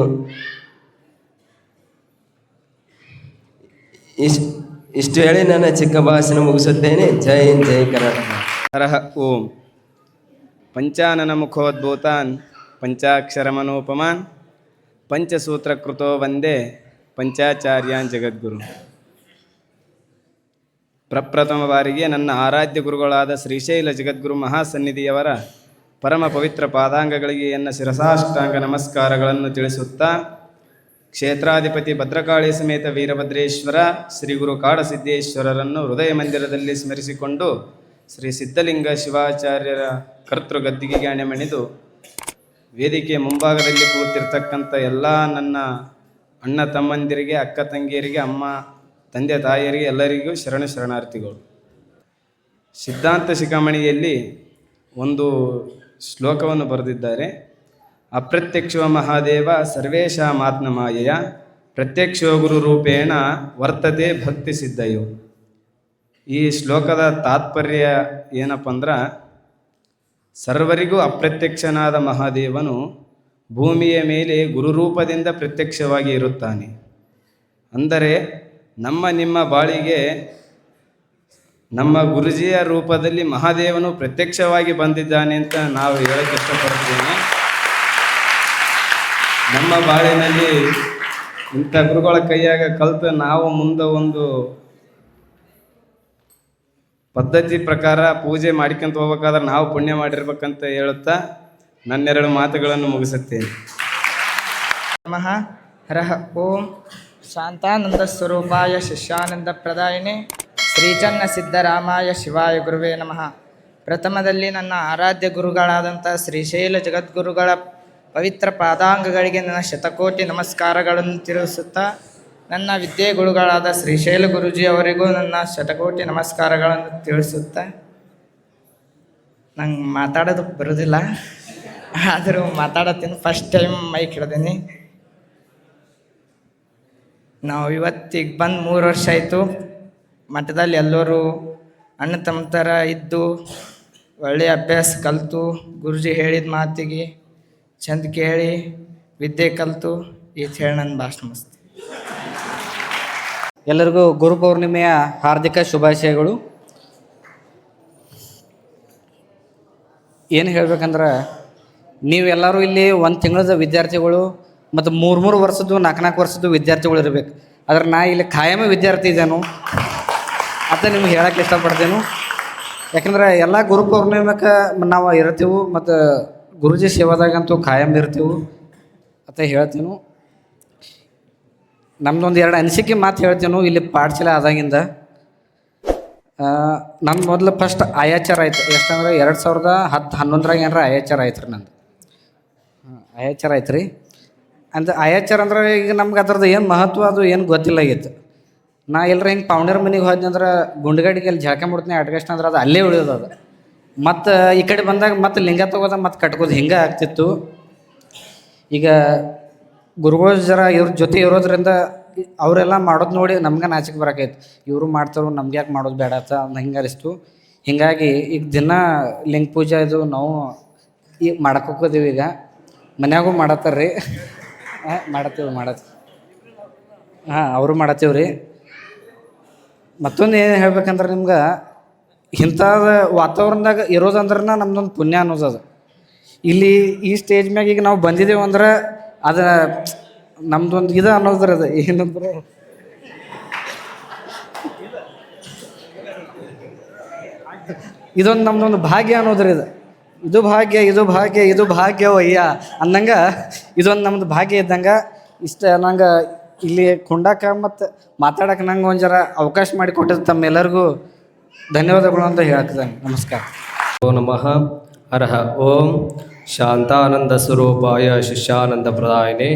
ಇಷ್ಟು ಹೇಳಿ ನನ್ನ ಚಿಕ್ಕ ಭಾಷಣ ಮುಗಿಸುತ್ತೇನೆ. ಜೈ ಹಿಂದ್, ಜೈ ಕರ್ನಾಟಕ. ಹರಃ ಓಂ. ಪಂಚಾನನ ಮುಖೋದ್ಭೂತಾನ್ ಪಂಚಾಕ್ಷರಮನೋಪಮಾನ್ ಪಂಚಸೂತ್ರಕೃತೋ ವಂದೇ ಪಂಚಾಚಾರ್ಯಾನ್ ಜಗದ್ಗುರು. ಪ್ರಪ್ರಥಮ ಬಾರಿಗೆ ನನ್ನ ಆರಾಧ್ಯ ಗುರುಗಳಾದ ಶ್ರೀಶೈಲ ಜಗದ್ಗುರು ಮಹಾಸನ್ನಿಧಿಯವರ ಪರಮ ಪವಿತ್ರ ಪಾದಾಂಗಗಳಿಗೆ ಎನ್ನ ಶಿರಸಾಷ್ಟಾಂಗ ನಮಸ್ಕಾರಗಳನ್ನು ತಿಳಿಸುತ್ತಾ, ಕ್ಷೇತ್ರಾಧಿಪತಿ ಭದ್ರಕಾಳಿ ಸಮೇತ ವೀರಭದ್ರೇಶ್ವರ ಶ್ರೀ ಗುರು ಕಾಡಸಿದ್ದೇಶ್ವರರನ್ನು ಹೃದಯ ಮಂದಿರದಲ್ಲಿ ಸ್ಮರಿಸಿಕೊಂಡು ಶ್ರೀ ಸಿದ್ಧಲಿಂಗ ಶಿವಾಚಾರ್ಯರ ಕರ್ತೃಗದ್ದಿಗೆಗೆ ಅಣೆಮಣಿದು ವೇದಿಕೆಯ ಮುಂಭಾಗದಲ್ಲಿ ಕೂತಿರ್ತಕ್ಕಂಥ ಎಲ್ಲ ನನ್ನ ಅಣ್ಣ ತಮ್ಮಂದಿರಿಗೆ, ಅಕ್ಕ ತಂಗಿಯರಿಗೆ, ಅಮ್ಮ ತಂದೆ ತಾಯಿಯರಿಗೆ ಎಲ್ಲರಿಗೂ ಶರಣಾರ್ಥಿಗಳು. ಸಿದ್ಧಾಂತ ಶಿಖಾಮಣಿಯಲ್ಲಿ ಒಂದು ಶ್ಲೋಕವನ್ನು ಬರೆದಿದ್ದಾರೆ. ಅಪ್ರತ್ಯಕ್ಷೋ ಮಹಾದೇವ ಸರ್ವೇಷಾಮಾತ್ಮ ಮಾಯೆಯ ಪ್ರತ್ಯಕ್ಷೋ ಗುರು ರೂಪೇಣ ವರ್ತತೆ ಭಕ್ತಿ ಸಿದ್ಧಯೋ. ಈ ಶ್ಲೋಕದ ತಾತ್ಪರ್ಯ ಏನಪ್ಪ ಅಂದ್ರೆ, ಸರ್ವರಿಗೂ ಅಪ್ರತ್ಯಕ್ಷನಾದ ಮಹಾದೇವನು ಭೂಮಿಯ ಮೇಲೆ ಗುರುರೂಪದಿಂದ ಪ್ರತ್ಯಕ್ಷವಾಗಿ ಇರುತ್ತಾನೆ. ಅಂದರೆ ನಿಮ್ಮ ಬಾಳಿಗೆ ನಮ್ಮ ಗುರುಜಿಯ ರೂಪದಲ್ಲಿ ಮಹಾದೇವನು ಪ್ರತ್ಯಕ್ಷವಾಗಿ ಬಂದಿದ್ದಾನೆ ಅಂತ ನಾವು ಹೇಳಕ್ಕೆ ಇಷ್ಟಪಡ್ತೇನೆ. ನಮ್ಮ ಬಾಳಿನಲ್ಲಿ ಇಂಥ ಗುರುಗಳ ಕೈಯಾಗ ಕಲಿತು ನಾವು ಮುಂದೆ ಒಂದು ಪದ್ಧತಿ ಪ್ರಕಾರ ಪೂಜೆ ಮಾಡ್ಕೊಂತ ಹೋಗ್ಬೇಕಾದ್ರೆ ನಾವು ಪುಣ್ಯ ಮಾಡಿರ್ಬೇಕಂತ ಹೇಳುತ್ತಾ ನನ್ನೆರಡು ಮಾತುಗಳನ್ನು ಮುಗಿಸುತ್ತೇನೆ. ನಮಃ ಹರಃ ಓಂ ಶಾಂತಾನಂದ ಸ್ವರೂಪಾಯ ಶಿಷ್ಯಾನಂದ ಪ್ರದಾಯಿನಿ ಶ್ರೀಚನ್ನ ಸಿದ್ದರಾಮಾಯ ಶಿವಾಯ ಗುರುವೇ ನಮಃ. ಪ್ರಥಮದಲ್ಲಿ ನನ್ನ ಆರಾಧ್ಯ ಗುರುಗಳಾದಂಥ ಶ್ರೀಶೈಲ ಜಗದ್ಗುರುಗಳ ಪವಿತ್ರ ಪಾದಾಂಗಗಳಿಗೆ ನನ್ನ ಶತಕೋಟಿ ನಮಸ್ಕಾರಗಳನ್ನು ತಿಳಿಸುತ್ತಾ, ನನ್ನ ವಿದ್ಯೆಗುರುಗಳಾದ ಶ್ರೀಶೈಲ ಗುರುಜಿಯವರಿಗೂ ನನ್ನ ಶತಕೋಟಿ ನಮಸ್ಕಾರಗಳನ್ನು ತಿಳಿಸುತ್ತಾ, ನಂಗೆ ಮಾತಾಡೋದಕ್ಕೆ ಬರೋದಿಲ್ಲ, ಆದರೂ ಮಾತಾಡತ್ತೀನಿ. ಫಸ್ಟ್ ಟೈಮ್ ಮೈಕ್ ಹಿಡ್ದೀನಿ. ನಾವು ಇವತ್ತಿಗೆ ಬಂದು 3 ವರ್ಷ ಆಯಿತು. ಮಠದಲ್ಲಿ ಎಲ್ಲರೂ ಅಣ್ಣ ತಮ್ಮ ಥರ ಇದ್ದು ಒಳ್ಳೆಯ ಅಭ್ಯಾಸ ಕಲಿತು ಗುರುಜಿ ಹೇಳಿದ ಮಾತಿಗೆ ಚಂದ ಕೇಳಿ ವಿದ್ಯೆ ಕಲಿತು ಈತ ಹೇಳಿ ನನ್ನ ಭಾಷಣ ಮುಗಿಸ್ತೀನಿ. ಎಲ್ಲರಿಗೂ ಗುರು ಪೌರ್ಣಿಮೆಯ ಹಾರ್ದಿಕ ಶುಭಾಶಯಗಳು. ಏನು ಹೇಳ್ಬೇಕಂದ್ರೆ, ನೀವೆಲ್ಲರೂ ಇಲ್ಲಿ 1 ತಿಂಗಳದ ವಿದ್ಯಾರ್ಥಿಗಳು ಮತ್ತು 3 ವರ್ಷದ್ದು 4 ವರ್ಷದ್ದು ವಿದ್ಯಾರ್ಥಿಗಳು ಇರಬೇಕು. ಆದ್ರೆ ನಾ ಇಲ್ಲಿ ಖಾಯಮ ವಿದ್ಯಾರ್ಥಿ ಇದ್ದೇನು ಅಂತ ನಿಮ್ಗೆ ಹೇಳಕ್ಕೆ ಇಷ್ಟಪಡ್ತೇನೆ. ಯಾಕಂದ್ರೆ ಎಲ್ಲ ಗುರು ಪೌರ್ಣಿಮೆಗೆ ನಾವು ಇರ್ತೀವಿ ಮತ್ತು ಗುರುಜಿ ಸೇವಾದಾಗಂತೂ ಖಾಯಂ ಇರ್ತೀವಿ ಅಂತ ಹೇಳ್ತೀನಿ. ನಮ್ದೊಂದು 2 ಅನಿಸಿಕೆ ಮಾತು ಹೇಳ್ತೇನೆ. ಇಲ್ಲಿ ಪಾಠಶಾಲೆ ಆದಾಗಿಂದ ನನ್ನ ಮೊದಲು ಫಸ್ಟ್ ಆಯಾಚಾರ ಆಯ್ತು. ಎಷ್ಟಂದ್ರೆ 2010-11 ಏನಾರ ಆಯಾಚಾರ ಆಯ್ತು ರೀ. ನಂದು ಆಯಾಚಾರ ಆಯ್ತು ರೀ. ಅಂತ ಆಯಾಚಾರ ಅಂದ್ರೆ ಈಗ ನಮ್ಗೆ ಅದ್ರದ್ದು ಏನು ಮಹತ್ವ ಅದು ಏನು ಗೊತ್ತಿಲ್ಲ ಆಗಿತ್ತು. ನಾ ಎಲ್ಲರ ಹಿಂಗೆ ಪೌಂಡರ್ ಮನೆಗೆ ಹೋದ್ನಿ ಅಂದ್ರೆ ಗುಂಡ್ಗಡಿಗೆ ಅಲ್ಲಿ ಜಳಕ ಮಾಡ್ತೀನಿ ಅಡ್ಗಸ್ಟ್ ಅಂದ್ರೆ ಅದು ಅಲ್ಲೇ ಉಳಿಯೋದು. ಅದು ಮತ್ತು ಈ ಕಡೆ ಬಂದಾಗ ಮತ್ತು ಲಿಂಗ ತಗೋದ ಮತ್ತು ಕಟ್ಕೋದು ಹಿಂಗೆ ಆಗ್ತಿತ್ತು. ಈಗ ಗುರುಗಳು ಜರ ಇವ್ರ ಜೊತೆ ಇರೋದ್ರಿಂದ ಅವರೆಲ್ಲ ಮಾಡೋದು ನೋಡಿ ನಮ್ಗೆ ನಾಚಿಕೆ ಬರೋಕೈತಿ. ಇವರು ಮಾಡ್ತಾರೋ ನಮ್ಗೆ ಯಾಕೆ ಮಾಡೋದು ಬೇಡ ಅಂತ ಹಿಂಗೆ ಅನಿಸ್ತು. ಹೀಗಾಗಿ ಈಗ ದಿನ ಲಿಂಗ ಪೂಜೆ ಇದು ನಾವು ಈಗ ಮಾಡಕ್ಕೋದೀವಿ. ಈಗ ಮನ್ಯಾಗೂ ಮಾಡತ್ತಾರ್ರಿ. ಮಾಡತ್ತೀವಿ ಅವರು ಮಾಡತ್ತೀವಿ ರೀ. ಮತ್ತೊಂದು ಏನು ಹೇಳ್ಬೇಕಂದ್ರೆ, ನಿಮ್ಗೆ ಇಂಥದ ವಾತಾವರಣದಾಗ ಇರೋದಂದ್ರೆ ನಮ್ದೊಂದು ಪುಣ್ಯ ಅನ್ನೋದು. ಅದು ಇಲ್ಲಿ ಈ ಸ್ಟೇಜ್ ಮ್ಯಾಗ ಈಗ ನಾವು ಬಂದಿದ್ದೇವೆ ಅಂದ್ರೆ ಅದು ನಮ್ದೊಂದು ಇದು ಅನ್ನೋದ್ರಿ. ಅದು ಏನಂದ್ರೆ ಇದೊಂದು ನಮ್ದೊಂದು ಭಾಗ್ಯ ಅನ್ನೋದ್ರಿ. ಇದು ಭಾಗ್ಯವಯ್ಯ ಅನ್ನಂಗೆ ಇದೊಂದು ನಮ್ದು ಭಾಗ್ಯ ಇದ್ದಂಗೆ. ಇಷ್ಟ ನಂಗೆ ಇಲ್ಲಿ ಕುಂಡಾಕ ಮತ್ತು ಮಾತಾಡೋಕೆ ನಂಗೆ ಒಂದು ಜರ ಅವಕಾಶ ಮಾಡಿ ಕೊಟ್ಟಿದ್ದು ತಮ್ಮೆಲ್ಲರಿಗೂ ಧನ್ಯವಾದಗಳು ಅಂತ ಹೇಳ್ತಿದ್ದೇನೆ. ನಮಸ್ಕಾರ. ಓ ನಮಃ ಹರಃ ಓಂ ಶಾಂತಾನಂದ ಸ್ವರೂಪಾಯ ಶಿಷ್ಯಾನಂದ ಪ್ರದಾಯಿನಿ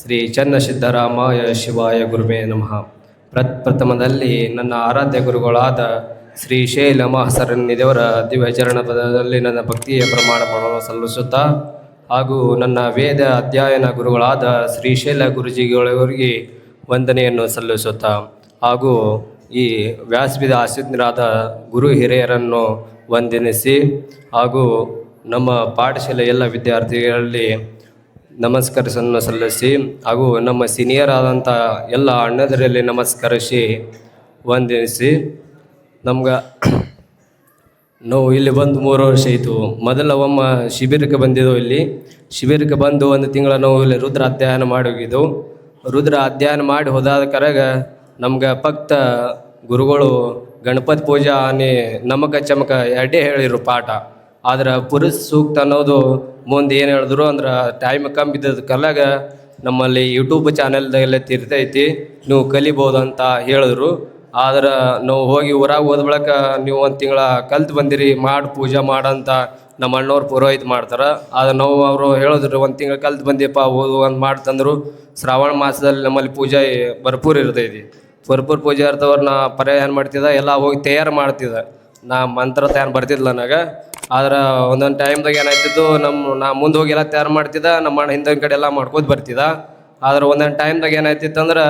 ಶ್ರೀ ಚನ್ನ ಸಿದ್ದರಾಮಾಯ ಶಿವಾಯ ಗುರುವೇ ನಮಃ. ಪ್ರಥಮದಲ್ಲಿ ನನ್ನ ಆರಾಧ್ಯ ಗುರುಗಳಾದ ಶ್ರೀಶೈಲ ಮಹಾಸರಣ್ಯದೇವರ ದಿವ್ಯ ಚರಣ ಪದದಲ್ಲಿ ನನ್ನ ಭಕ್ತಿಯ ಪ್ರಮಾಣವನ್ನು ಸಲ್ಲಿಸುತ್ತಾ, ಹಾಗೂ ನನ್ನ ವೇದ ಅಧ್ಯಯನ ಗುರುಗಳಾದ ಶ್ರೀಶೈಲ ಗುರುಜಿಗಳವರಿಗೆ ವಂದನೆಯನ್ನು ಸಲ್ಲಿಸುತ್ತಾ, ಹಾಗೂ ಈ ವ್ಯಾಸಪೀಠ ಆಸೀನರಾದ ಗುರು ಹಿರಿಯರನ್ನು ವಂದನಿಸಿ, ಹಾಗೂ ನಮ್ಮ ಪಾಠಶಾಲೆ ಎಲ್ಲ ವಿದ್ಯಾರ್ಥಿಗಳಲ್ಲಿ ನಮಸ್ಕಾರವನ್ನು ಸಲ್ಲಿಸಿ, ಹಾಗೂ ನಮ್ಮ ಸೀನಿಯರ್ ಆದಂಥ ಎಲ್ಲ ಅಣ್ಣದರಲ್ಲಿ ನಮಸ್ಕರಿಸಿ ವಂದನಿಸಿ, ನಮ್ಗೆ ನಾವು ಇಲ್ಲಿ ಬಂದು 3 ವರ್ಷ ಆಯಿತು. ಮೊದಲ ಶಿಬಿರಕ್ಕೆ ಬಂದಿದ್ದೆವು. ಇಲ್ಲಿ ಶಿಬಿರಕ್ಕೆ ಬಂದು 1 ತಿಂಗಳ ನಾವು ಇಲ್ಲಿ ರುದ್ರ ಅಧ್ಯಯನ ಮಾಡಿ ಹೋಗಿದ್ದೆವು. ರುದ್ರ ಅಧ್ಯಯನ ಮಾಡಿ ಹೋದಾದ ಕರೆಗ ನಮ್ಗೆ ಭಕ್ತ ಗುರುಗಳು ಗಣಪತಿ ಪೂಜಾ ಅನಿ ನಮಕ ಚಮಕ ಎರಡೇ ಹೇಳಿರು ಪಾಠ. ಆದ್ರೆ ಪುರುಷ ಸೂಕ್ತ ಅನ್ನೋದು ಮುಂದೆ ಏನು ಹೇಳಿದ್ರು ಅಂದ್ರೆ ಟೈಮ್ ಕಮ್ಮಿ ಇದ್ದದ ಕಲಾಗ ನಮ್ಮಲ್ಲಿ ಯೂಟ್ಯೂಬ್ ಚಾನೆಲ್ದಾಗೆಲ್ಲ ತಿರ್ತೈತಿ, ನೀವು ಕಲಿಬೋದು ಅಂತ ಹೇಳಿದ್ರು. ಆದ್ರೆ ನಾವು ಹೋಗಿ ಊರಾಗ ಹೋದ ಬಳಿಕ ನೀವು 1 ತಿಂಗಳ ಕಲ್ತು ಬಂದಿರಿ, ಮಾಡಿ ಪೂಜೆ ಮಾಡಂತ ನಮ್ಮ ಅಣ್ಣವ್ರು ಪುರೋಹಿತ ಮಾಡ್ತಾರೆ. ಆದ್ರೆ ನಾವು ಅವರು ಹೇಳಿದ್ರು 1 ತಿಂಗಳು ಕಲ್ತು ಬಂದಿಯಪ್ಪ ಓದು ಅಂತ ಮಾಡ್ತಂದ್ರು. ಶ್ರಾವಣ ಮಾಸದಲ್ಲಿ ನಮ್ಮಲ್ಲಿ ಪೂಜೆ ಭರ್ಪೂರ್ ಇರ್ತೈತಿ. ಭರ್ಪೂರ್ ಪೂಜೆ ಇರ್ತವ್ರನ್ನ ಪರ್ಯಾಯ ಏನು ಮಾಡ್ತಿದ್ದ ಎಲ್ಲ ಹೋಗಿ ತಯಾರು ಮಾಡ್ತಿದ್ದ. ನಾ ಮಂತ್ರ ತಯಾರು ಬರ್ತಿದ್ಲ ನನಗೆ. ಆದ್ರೆ ಒಂದೊಂದು ಟೈಮ್ದಾಗ ಏನಾಯ್ತಿತ್ತು, ನಾ ಮುಂದೆ ಹೋಗಿ ಎಲ್ಲ ತಯಾರು ಮಾಡ್ತಿದ್ದ, ನಮ್ಮ ಅಣ್ಣ ಹಿಂದಿನ ಕಡೆ ಎಲ್ಲ ಮಾಡ್ಕೋತ ಬರ್ತಿದ್ದ. ಆದ್ರೆ ಒಂದೊಂದು ಟೈಮ್ದಾಗ ಏನಾಯ್ತಿತ್ತು ಅಂದ್ರೆ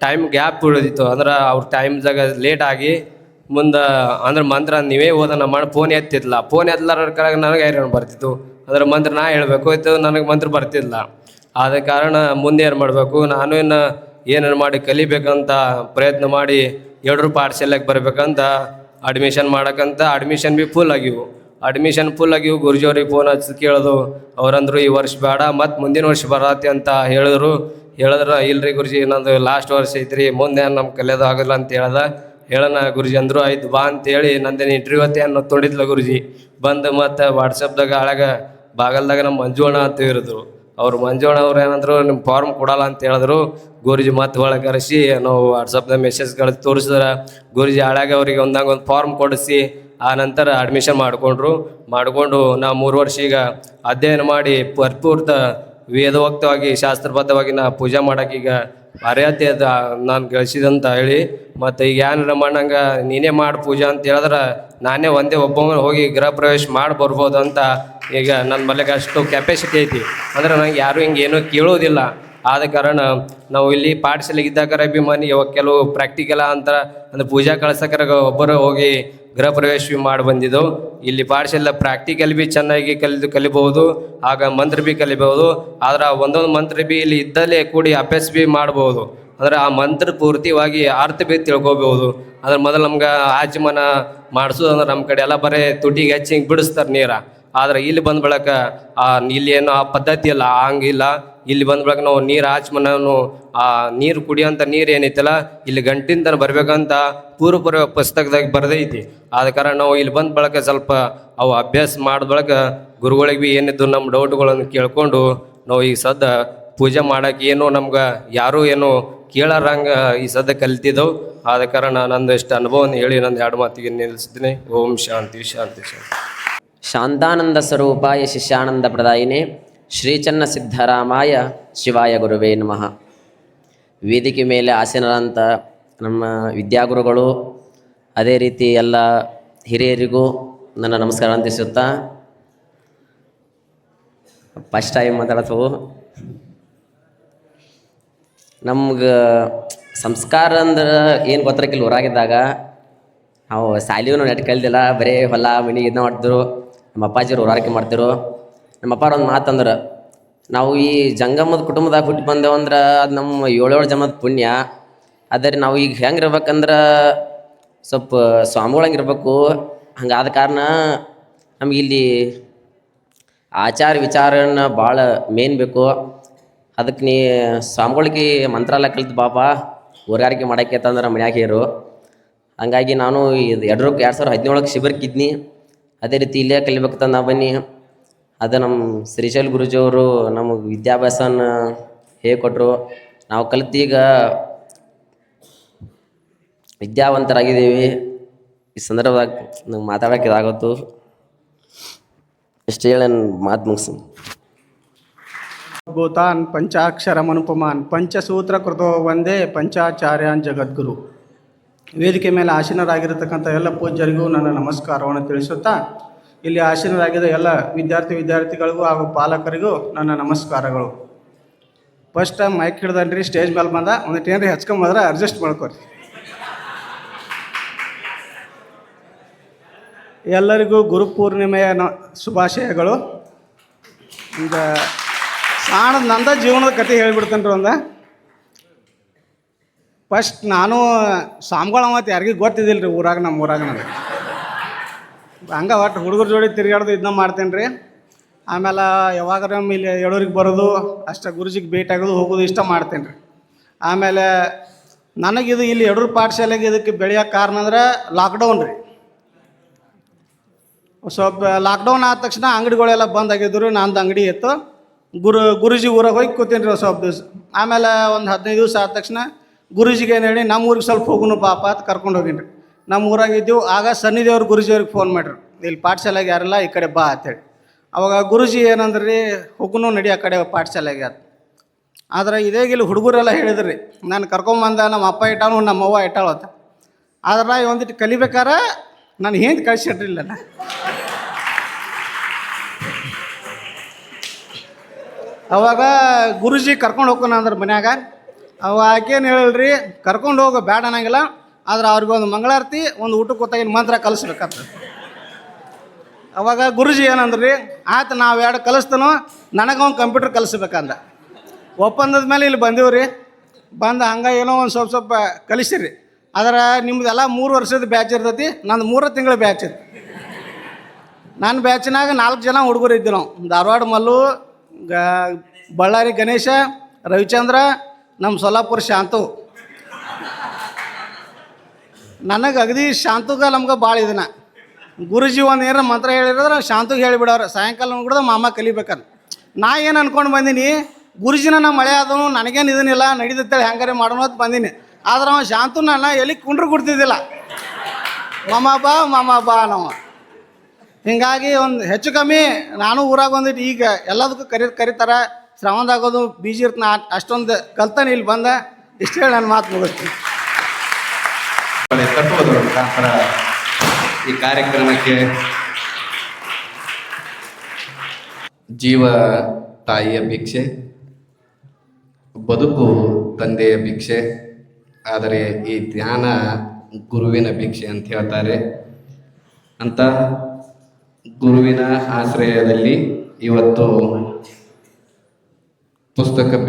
ಟೈಮ್ ಗ್ಯಾಪ್ ಉಳಿದಿತ್ತು. ಅಂದ್ರೆ ಅವ್ರ ಟೈಮ್ದಾಗ ಲೇಟ್ ಆಗಿ ಮುಂದೆ ಅಂದ್ರೆ ಮಂತ್ರ ನೀವೇ ಓದೋಣ ಮಾಡಿ ಫೋನ್ ಎತ್ತಿದ್ಲ ಫೋನ್ ಎತ್ತಲಾರ ಕಾರಣ ನನಗೆ ಹೈರಾಣ ಬರ್ತಿತ್ತು ಅಂದ್ರೆ ಮಂತ್ರ ನಾ ಹೇಳಬೇಕು ಇತ್ತು ನನಗೆ ಮಂತ್ರ ಬರ್ತಿಲ್ಲ ಆದ ಕಾರಣ ಮುಂದೆ ಏನು ಮಾಡಬೇಕು ನಾನು ಇನ್ನು ಏನೇನು ಮಾಡಿ ಕಲಿಬೇಕಂತ ಪ್ರಯತ್ನ ಮಾಡಿ ಯಡೂರು ಪಾಠಶಾಲೆಗೆ ಬರ್ಬೇಕಂತ ಅಡ್ಮಿಷನ್ ಮಾಡಕ್ಕಂತ ಅಡ್ಮಿಷನ್ ಭೀ ಫುಲ್ ಆಗಿವು ಗುರುಜಿಯವ್ರಿಗೆ ಫೋನ್ ಹಚ್ಚಿ ಕೇಳೋದು ಅವ್ರಂದ್ರು ಈ ವರ್ಷ ಬೇಡ ಮತ್ತು ಮುಂದಿನ ವರ್ಷ ಬರತ್ತೆ ಅಂತ ಹೇಳಿದ್ರು ಇಲ್ರಿ ಗುರುಜಿ ನಂದು ಲಾಸ್ಟ್ ವರ್ಷ ಐತ್ರಿ ಮುಂದೆ ನಮ್ಮ ಕಲಿಯೋದು ಆಗೋಲ್ಲ ಅಂತ ಹೇಳೋಣ ಗುರುಜಿ ಅಂದರು ಆಯ್ತು ಬಾ ಅಂತೇಳಿ ನಂದೇನು ಇಂಟರ್ವ್ಯೂ ಅತ್ತೆ ಅನ್ನೋ ತೊಡಿದ್ಲ ಗುರುಜಿ ಬಂದು ಮತ್ತು ವಾಟ್ಸಪ್ದಾಗ ಹಳಗ ಬಾಗಲ್ದಾಗ ನಮ್ಮ ಮಂಜುವಣ್ಣ ಅಂತ ಇರಿದ್ರು ಅವ್ರು ಮಂಜುವಣ್ಣ ಅವ್ರು ಏನಂದ್ರು ನಿಮ್ಮ ಫಾರ್ಮ್ ಕೊಡಲ್ಲ ಅಂತ ಹೇಳಿದ್ರು ಗುರುಜಿ ಮತ್ತೆ ಒಳಗೆ ಕರೆಸಿ ನಾವು ವಾಟ್ಸಪ್ದಾಗ ಮೆಸೇಜ್ಗಳು ತೋರಿಸಿದ್ರೆ ಗುರುಜಿ ಹಳಾಗ ಅವ್ರಿಗೆ ಒಂದು ಫಾರ್ಮ್ ಕೊಡಿಸಿ ಆ ನಂತರ ಅಡ್ಮಿಷನ್ ಮಾಡಿಕೊಂಡು ನಾವು 3 ವರ್ಷ ಈಗ ಅಧ್ಯಯನ ಮಾಡಿ ಪೂರ್ತ ವೇದೋಕ್ತವಾಗಿ ಶಾಸ್ತ್ರಬದ್ಧವಾಗಿ ನಾ ಪೂಜೆ ಮಾಡೋಕೆ ಈಗ ಅರ್ಹತೆ ಅದ ನಾನು ಗಳಿಸಿದಂತ ಹೇಳಿ ಮತ್ತು ಈಗ ಏನಾರ ಮಾಡಂಗೆ ನೀನೇ ಮಾಡಿ ಪೂಜೆ ಅಂತ ಹೇಳಿದ್ರೆ ನಾನೇ ಒಬ್ಬ ಹೋಗಿ ಗೃಹ ಪ್ರವೇಶ ಮಾಡಿ ಬರ್ಬೋದು ಅಂತ ಈಗ ನನ್ನ ಮನೆಗೆ ಅಷ್ಟು ಕೆಪಾಸಿಟಿ ಐತಿ ಅಂದ್ರೆ ನಂಗೆ ಯಾರು ಹಿಂಗೆ ಏನೂ ಕೇಳೋದಿಲ್ಲ ಆದ ಕಾರಣ ನಾವು ಇಲ್ಲಿ ಪಾಠಶಾಲೆಗೆ ಇದ್ದಾಗ ಮನೆ ಕೆಲವು ಪ್ರಾಕ್ಟಿಕಲ ಅಂತ ಅಂದ್ರೆ ಪೂಜಾ ಕಳ್ಸಕ್ಕಾರ ಒಬ್ಬರು ಹೋಗಿ ಗೃಹ ಪ್ರವೇಶ ಮಾಡಿ ಬಂದಿದ್ದೆವು ಇಲ್ಲಿ ಪಾಠಶಾಲೆ ಪ್ರಾಕ್ಟಿಕಲ್ ಭೀ ಚೆನ್ನಾಗಿ ಕಲಿಬಹುದು ಆಗ ಮಂತ್ರ ಭೀ ಕಲಿಬಹುದು ಆದ್ರೆ ಒಂದೊಂದು ಮಂತ್ರ ಭೀ ಇಲ್ಲಿ ಇದ್ದಲ್ಲೇ ಕೂಡಿ ಅಭ್ಯಾಸ ಭೀ ಮಾಡ್ಬೋದು ಅಂದ್ರೆ ಆ ಮಂತ್ರ ಪೂರ್ತಿಯಾಗಿ ಅರ್ಥ ಭೀ ತಿಳ್ಕೊಬಹುದು ಅಂದ್ರೆ ಮೊದಲು ನಮ್ಗೆ ಆಚಮನ ಮಾಡಿಸೋದು ಅಂದ್ರೆ ನಮ್ಮ ಕಡೆ ಎಲ್ಲ ಬರೀ ತುಟಿಗೆ ಹಚ್ಚಿ ಹಿಂಗೆ ಬಿಡಿಸ್ತಾರೆ ನೀರ ಆದ್ರೆ ಇಲ್ಲಿ ಬಂದ ಬಳಿಕ ಇಲ್ಲಿ ಏನೋ ಆ ಪದ್ಧತಿ ಇಲ್ಲ ಹಂಗಿಲ್ಲ ಇಲ್ಲಿ ಬಂದ ಬಳಿಕ ನಾವು ನೀರು ಆಚಮನನು ಆ ನೀರು ಕುಡಿಯೋಂಥ ನೀರು ಏನೈತಲ್ಲ ಇಲ್ಲಿ ಗಂಟಿಂದ ಬರ್ಬೇಕಂತ ಪೂರ್ವ ಪುಸ್ತಕದಾಗ ಬರೆದೈತಿ ಆದ ಕಾರಣ ನಾವು ಇಲ್ಲಿ ಬಂದ ಬಳಿಕ ಸ್ವಲ್ಪ ಅವು ಅಭ್ಯಾಸ ಮಾಡಿದ ಬಳಿಕ ಗುರುಗಳಿಗೆ ಭೀ ಏನಿದ್ದು ನಮ್ಮ ಡೌಟ್ಗಳನ್ನು ಕೇಳ್ಕೊಂಡು ನಾವು ಈಗ ಸದ್ದ ಪೂಜೆ ಮಾಡೋಕೆ ಏನೋ ನಮ್ಗೆ ಯಾರೂ ಏನೋ ಕೇಳಾರಂಗೆ ಈ ಸದ್ದ ಕಲಿತಿದ್ದೆವು ಆದ ಕಾರಣ ನಂದು ಇಷ್ಟು ಅನುಭವವನ್ನು ಹೇಳಿ ನಂದು 2 ಮಾತಿಗೆ ನಿಲ್ಲಿಸ್ತೀನಿ. ಓಂ ಶಾಂತಿ ಶಾಂತಿ ಶಾಂತಿ. ಶಾಂತಾನಂದ ಸ್ವರೂಪಾಯ ಶಿಷ್ಯಾನಂದ ಪ್ರದಾಯಿನೇ ಶ್ರೀಚನ್ನ ಸಿದ್ಧರಾಮಾಯ ಶಿವಾಯ ಗುರುವೇ ನಮಃ. ವೇದಿಕೆ ಮೇಲೆ ಆಸೀನರಾದಂಥ ನಮ್ಮ ವಿದ್ಯಾಗುರುಗಳು ಅದೇ ರೀತಿ ಎಲ್ಲ ಹಿರಿಯರಿಗೂ ನನ್ನ ನಮಸ್ಕಾರ ಅಂತಿಸುತ್ತಾ ಫಸ್ಟ್ ಟೈಮ್ ಮಾತಾಡತ್ವು. ನಮ್ಗೆ ಸಂಸ್ಕಾರ ಅಂದ್ರೆ ಏನು ಗೊತ್ತಿರಕ್ಕಿಲ್ಲ ಊರಾಗಿದ್ದಾಗ ನಾವು ಶಾಲೆಯೂ ನೆಟ್ ಕಲ್ದಿಲ್ಲ ಬರೀ ಹೊಲ ಮನೆ ಇದನ್ನ ಮಾಡ್ತಿದ್ರು. ನಮ್ಮ ಅಪ್ಪಾಜಿರು ಊರಾರಿಕೆ ಮಾಡ್ತಿರು. ನಮ್ಮ ಅಪ್ಪಾರ ಒಂದು ಮಾತಂದ್ರೆ ನಾವು ಈ ಜಂಗಮದ ಕುಟುಂಬದಾಗ ಹುಟ್ಟಿ ಬಂದೇವು ಅಂದ್ರೆ ಅದು ನಮ್ಮ 7 ಜನ್ಮದ ಪುಣ್ಯ. ಆದರೆ ನಾವು ಈಗ ಹೆಂಗೆ ಇರ್ಬೇಕಂದ್ರೆ ಸ್ವಲ್ಪ ಸ್ವಾಮಿಗಳಂಗೆ ಇರಬೇಕು. ಹಂಗಾದ ಕಾರಣ ನಮ್ಗೆ ಇಲ್ಲಿ ಆಚಾರ ವಿಚಾರನ ಭಾಳ ಮೇನ್ ಬೇಕು. ಅದಕ್ಕೆ ನೀ ಸ್ವಾಮಿಗಳಿಗೆ ಮಂತ್ರಾಲಯ ಕಲಿತು ಬಾಬಾ ಊರಾರಿಕೆ ಮಾಡೋಕ್ಕೆ ಅಂತಂದ್ರೆ ಮನ್ಯಾಗ ಇರು. ಹಂಗಾಗಿ ನಾನು ಇದು 2017 ಶಿಬಿರಕ್ಕಿದ್ನಿ. ಅದೇ ರೀತಿ ಇಲ್ಲೇ ಕಲಿಬೇಕಂತ ನಾ ಬನ್ನಿ. ಅದು ನಮ್ಮ ಶ್ರೀಶೈಲ ಗುರುಜಿಯವರು ನಮಗೆ ವಿದ್ಯಾಭ್ಯಾಸನ ಹೇಳಿಕೊಟ್ರು. ನಾವು ಕಲಿತೀಗ ವಿದ್ಯಾವಂತರಾಗಿದ್ದೀವಿ. ಈ ಸಂದರ್ಭದಾಗ ನಂಗೆ ಮಾತಾಡೋಕೆ ಇದಾಗತ್ತು. ಇಷ್ಟು ಹೇಳಿ ನನ್ನ ಮಾತು ಮುಗಿಸಿ. ಭೂತಾನ್ ಪಂಚಾಕ್ಷರಮನುಪಮಾನ್ ಪಂಚಸೂತ್ರ ಕೃತೋ ಒಂದೇ ಪಂಚಾಚಾರ್ಯಾನ್ ಜಗದ್ಗುರು. ವೇದಿಕೆ ಮೇಲೆ ಆಸೀನರಾಗಿರತಕ್ಕಂಥ ಎಲ್ಲ ಪೂಜ್ಯರಿಗೂ ನನ್ನ ನಮಸ್ಕಾರವನ್ನು ತಿಳಿಸುತ್ತಾ ಇಲ್ಲಿ ಆಸೀನರಾಗಿದ್ದ ಎಲ್ಲ ವಿದ್ಯಾರ್ಥಿಗಳಿಗೂ ಹಾಗೂ ಪಾಲಕರಿಗೂ ನನ್ನ ನಮಸ್ಕಾರಗಳು. ಫಸ್ಟ್ ಟೈಮ್ ಮೈಕ್ ಹಿಡ್ದನ್ರಿ ಸ್ಟೇಜ್ ಮೇಲೆ ಬಂದ ಒಂದಿಟ್ಟು ಏನ್ರಿ ಹಚ್ಕೊಂಬಂದ್ರೆ ಅಡ್ಜಸ್ಟ್ ಮಾಡ್ಕೊರಿ. ಎಲ್ಲರಿಗೂ ಗುರುಪೂರ್ಣಿಮೆಯ ಶುಭಾಶಯಗಳು. ಈಗ ಸಾಣದ ನಂದ ಜೀವನದ ಕತೆ ಹೇಳಿಬಿಡ್ತೇನೆ ರೀ ಒಂದು. ಫಸ್ಟ್ ನಾನು ಸ್ವಾಮಿಗಳ ಮತ್ತು ಯಾರಿಗೂ ಗೊತ್ತಿದ್ದಿಲ್ಲ ರೀ ಊರಾಗ, ನಮ್ಮ ಊರಾಗ ನನಗೆ ಹಂಗೆ ಒಟ್ಟು ಹುಡುಗರ ಜೋಡಿ ತಿರುಗಾಡೋದು ಇದನ್ನ ಮಾಡ್ತೇನೆ ರೀ. ಆಮೇಲೆ ಯಾವಾಗಾರ ಇಲ್ಲಿ ಯಡೂರಿಗೆ ಬರೋದು ಅಷ್ಟೇ, ಗುರುಜಿಗೆ ಭೇಟಿ ಆಗೋದು ಹೋಗೋದು ಇಷ್ಟ ಮಾಡ್ತೇನೆ ರೀ. ಆಮೇಲೆ ನನಗಿದು ಇಲ್ಲಿ ಯಡೂರು ಪಾಠಶಾಲೆಗೆ ಇದಕ್ಕೆ ಬೆಳೆಯೋಕೆ ಕಾರಣ ಅಂದ್ರೆ ಲಾಕ್ಡೌನ್ ರೀ. ಸ್ವಲ್ಪ ಲಾಕ್ಡೌನ್ ಆದ ತಕ್ಷಣ ಅಂಗಡಿಗಳೆಲ್ಲ ಬಂದ್ ಆಗಿದ್ರು. ನಂದು ಅಂಗಡಿ ಇತ್ತು. ಗುರುಜಿ ಊರಾಗ ಹೋಗಿ ಕೂತೀನಿ ರೀ ಸ್ವಲ್ಪ ದಿವಸ. ಆಮೇಲೆ ಒಂದು 15 ದಿವಸ ಆದ ತಕ್ಷಣ ಗುರುಜಿಗೆ ಏನು ಹೇಳಿ ನಮ್ಮ ಊರಿಗೆ ಸ್ವಲ್ಪ ಹೋಗುನು ಪಾಪ ಅಂತ ಕರ್ಕೊಂಡು ಹೋಗಿನಿ ರೀ. ನಮ್ಮ ಊರಾಗಿದ್ದೀವಿ. ಆಗ ಸನ್ನಿದೇವ್ರು ಗುರುಜಿಯವ್ರಿಗೆ ಫೋನ್ ಮಾಡಿರಿ, ಇಲ್ಲಿ ಪಾಠಶಾಲೆಗೆ ಯಾರಿಲ್ಲ ಈ ಕಡೆ ಬಾ ಅಂತೇಳಿ. ಅವಾಗ ಗುರುಜಿ ಏನಂದ್ರಿ ರೀ, ಹೋಗುನು ನಡಿ ಆ ಕಡೆ ಪಾಠಶಾಲೆಗೆ ಅಂತ. ಆದ್ರೆ ಇದೇ ಇಲ್ಲಿ ಹುಡುಗರೆಲ್ಲ ಹೇಳಿದ್ರಿ, ನಾನು ಕರ್ಕೊಂಬಂದ ನಮ್ಮ ಅಪ್ಪ ಇಟ್ಟಾನು ನಮ್ಮ ಅವ್ವ ಇಟ್ಟಾಳು ಅಂತ. ಆದ್ರೆ ಒಂದಿಟ್ಟು ಕಲಿಬೇಕಾರೆ ನಾನು ಏನು ಕಳಿಸಿಡ್ರಿಲ್ಲ. ಅವಾಗ ಗುರುಜಿ ಕರ್ಕೊಂಡು ಹೋಗೋಣ ಅಂದ್ರೆ ಮನ್ಯಾಗ. ಅವ ಆಕೇನು ಹೇಳಿಲ್ರಿ, ಕರ್ಕೊಂಡು ಹೋಗೋ ಬೇಡ ಅನ್ನಂಗಿಲ್ಲ, ಆದ್ರೆ ಅವ್ರಿಗೆ ಒಂದು ಮಂಗಳಾರತಿ ಒಂದು ಊಟಕ್ಕೆ ಗೊತ್ತಾಗಿನ ಮಂತ್ರ ಕಲಿಸ್ಬೇಕಾಗ್ತದೆ. ಅವಾಗ ಗುರುಜಿ ಏನಂದ್ರಿ, ಆಯ್ತು ನಾವು ಎರಡು ಕಲಿಸ್ತಾನೋ, ನನಗೊಂದು ಕಂಪ್ಯೂಟರ್ ಕಲಿಸ್ಬೇಕಂದ. ಒಪ್ಪಂದದ ಮೇಲೆ ಇಲ್ಲಿ ಬಂದೀವ್ರಿ. ಬಂದು ಹಂಗೆ ಏನೋ ಒಂದು ಸ್ವಲ್ಪ ಕಲಿಸಿರಿ. ಆದ್ರೆ ನಿಮ್ದೆಲ್ಲ 3 ವರ್ಷದ ಬ್ಯಾಚ್ ಇರ್ತೈತಿ, ನಂದು 3 ತಿಂಗಳ ಬ್ಯಾಚ್ ಇತ್ತು. ನನ್ನ ಬ್ಯಾಚಿನಾಗ 4 ಜನ ಹುಡುಗರು ಇದ್ವಿ ನಾವು. ಧಾರವಾಡ ಮಲ್ಲು, ಬಳ್ಳಾರಿ ಗಣೇಶ, ರವಿಚಂದ್ರ, ನಮ್ಮ ಸೊಲ್ಲಾಪುರ ಶಾಂತು. ನನಗೆ ಅಗದಿ ಶಾಂತುಗ ನಮ್ಗೆ ಭಾಳ ಇದನ್ನ ಗುರುಜಿ ಒಂದು ಏನಾರ ಮಂತ್ರ ಹೇಳಿದ್ರೆ ಶಾಂತಗೆ ಹೇಳಿಬಿಡೋರು. ಸಾಯಂಕಾಲ ಕೂಡ ಮಾಮ ಕಲಿಬೇಕಂತ ನಾ ಏನು ಅನ್ಕೊಂಡು ಬಂದೀನಿ, ಗುರುಜಿನ ನಮ್ಮ ಮಳೆ ಆದವನು ನನಗೇನು ಇದನ್ನಿಲ್ಲ ನಡೀತೇಳಿ ಹೆಂಗಾರೆ ಮಾಡೋಣ ಅಂತ ಬಂದೀನಿ. ಆದ್ರೆ ಅವ ಶಾಂತು ನನ್ನ ಎಲ್ಲಿ ಕುಂಡ್ರು ಕೊಡ್ತಿದ್ದಿಲ್ಲ, ಮಾಮ ಬಾ ನಾವು. ಹೀಗಾಗಿ ಒಂದು ಹೆಚ್ಚು ಕಮ್ಮಿ ನಾನು ಊರಾಗ ಒಂದಿಟ್ಟು ಈಗ ಎಲ್ಲದಕ್ಕೂ ಕರಿತಾರೆ. ಶ್ರವಣದಾಗೋದು ಬೀಜಿ ಇರ್ತಾನೆ, ಅಷ್ಟೊಂದು ಕಲ್ತಾನೆ ಇಲ್ಲಿ ಬಂದ. ಇಷ್ಟು ಹೇಳಿ ನನ್ನ ಮಾತು ಮುಗಿಸ್ತೀನಿ. ತಟ್ಟುವುದರ ಮುಖಾಂತರ ಈ ಕಾರ್ಯಕ್ರಮಕ್ಕೆ ಜೀವ ತಾಯಿಯ ಭಿಕ್ಷೆ, ಬದುಕು ತಂದೆಯ ಭಿಕ್ಷೆ, ಆದರೆ ಈ ಜ್ಞಾನ ಗುರುವಿನ ಭಿಕ್ಷೆ ಅಂತ ಹೇಳ್ತಾರೆ. ಅಂತ ಗುರುವಿನ ಆಶ್ರಯದಲ್ಲಿ ಇವತ್ತು ಪುಸ್ತಕ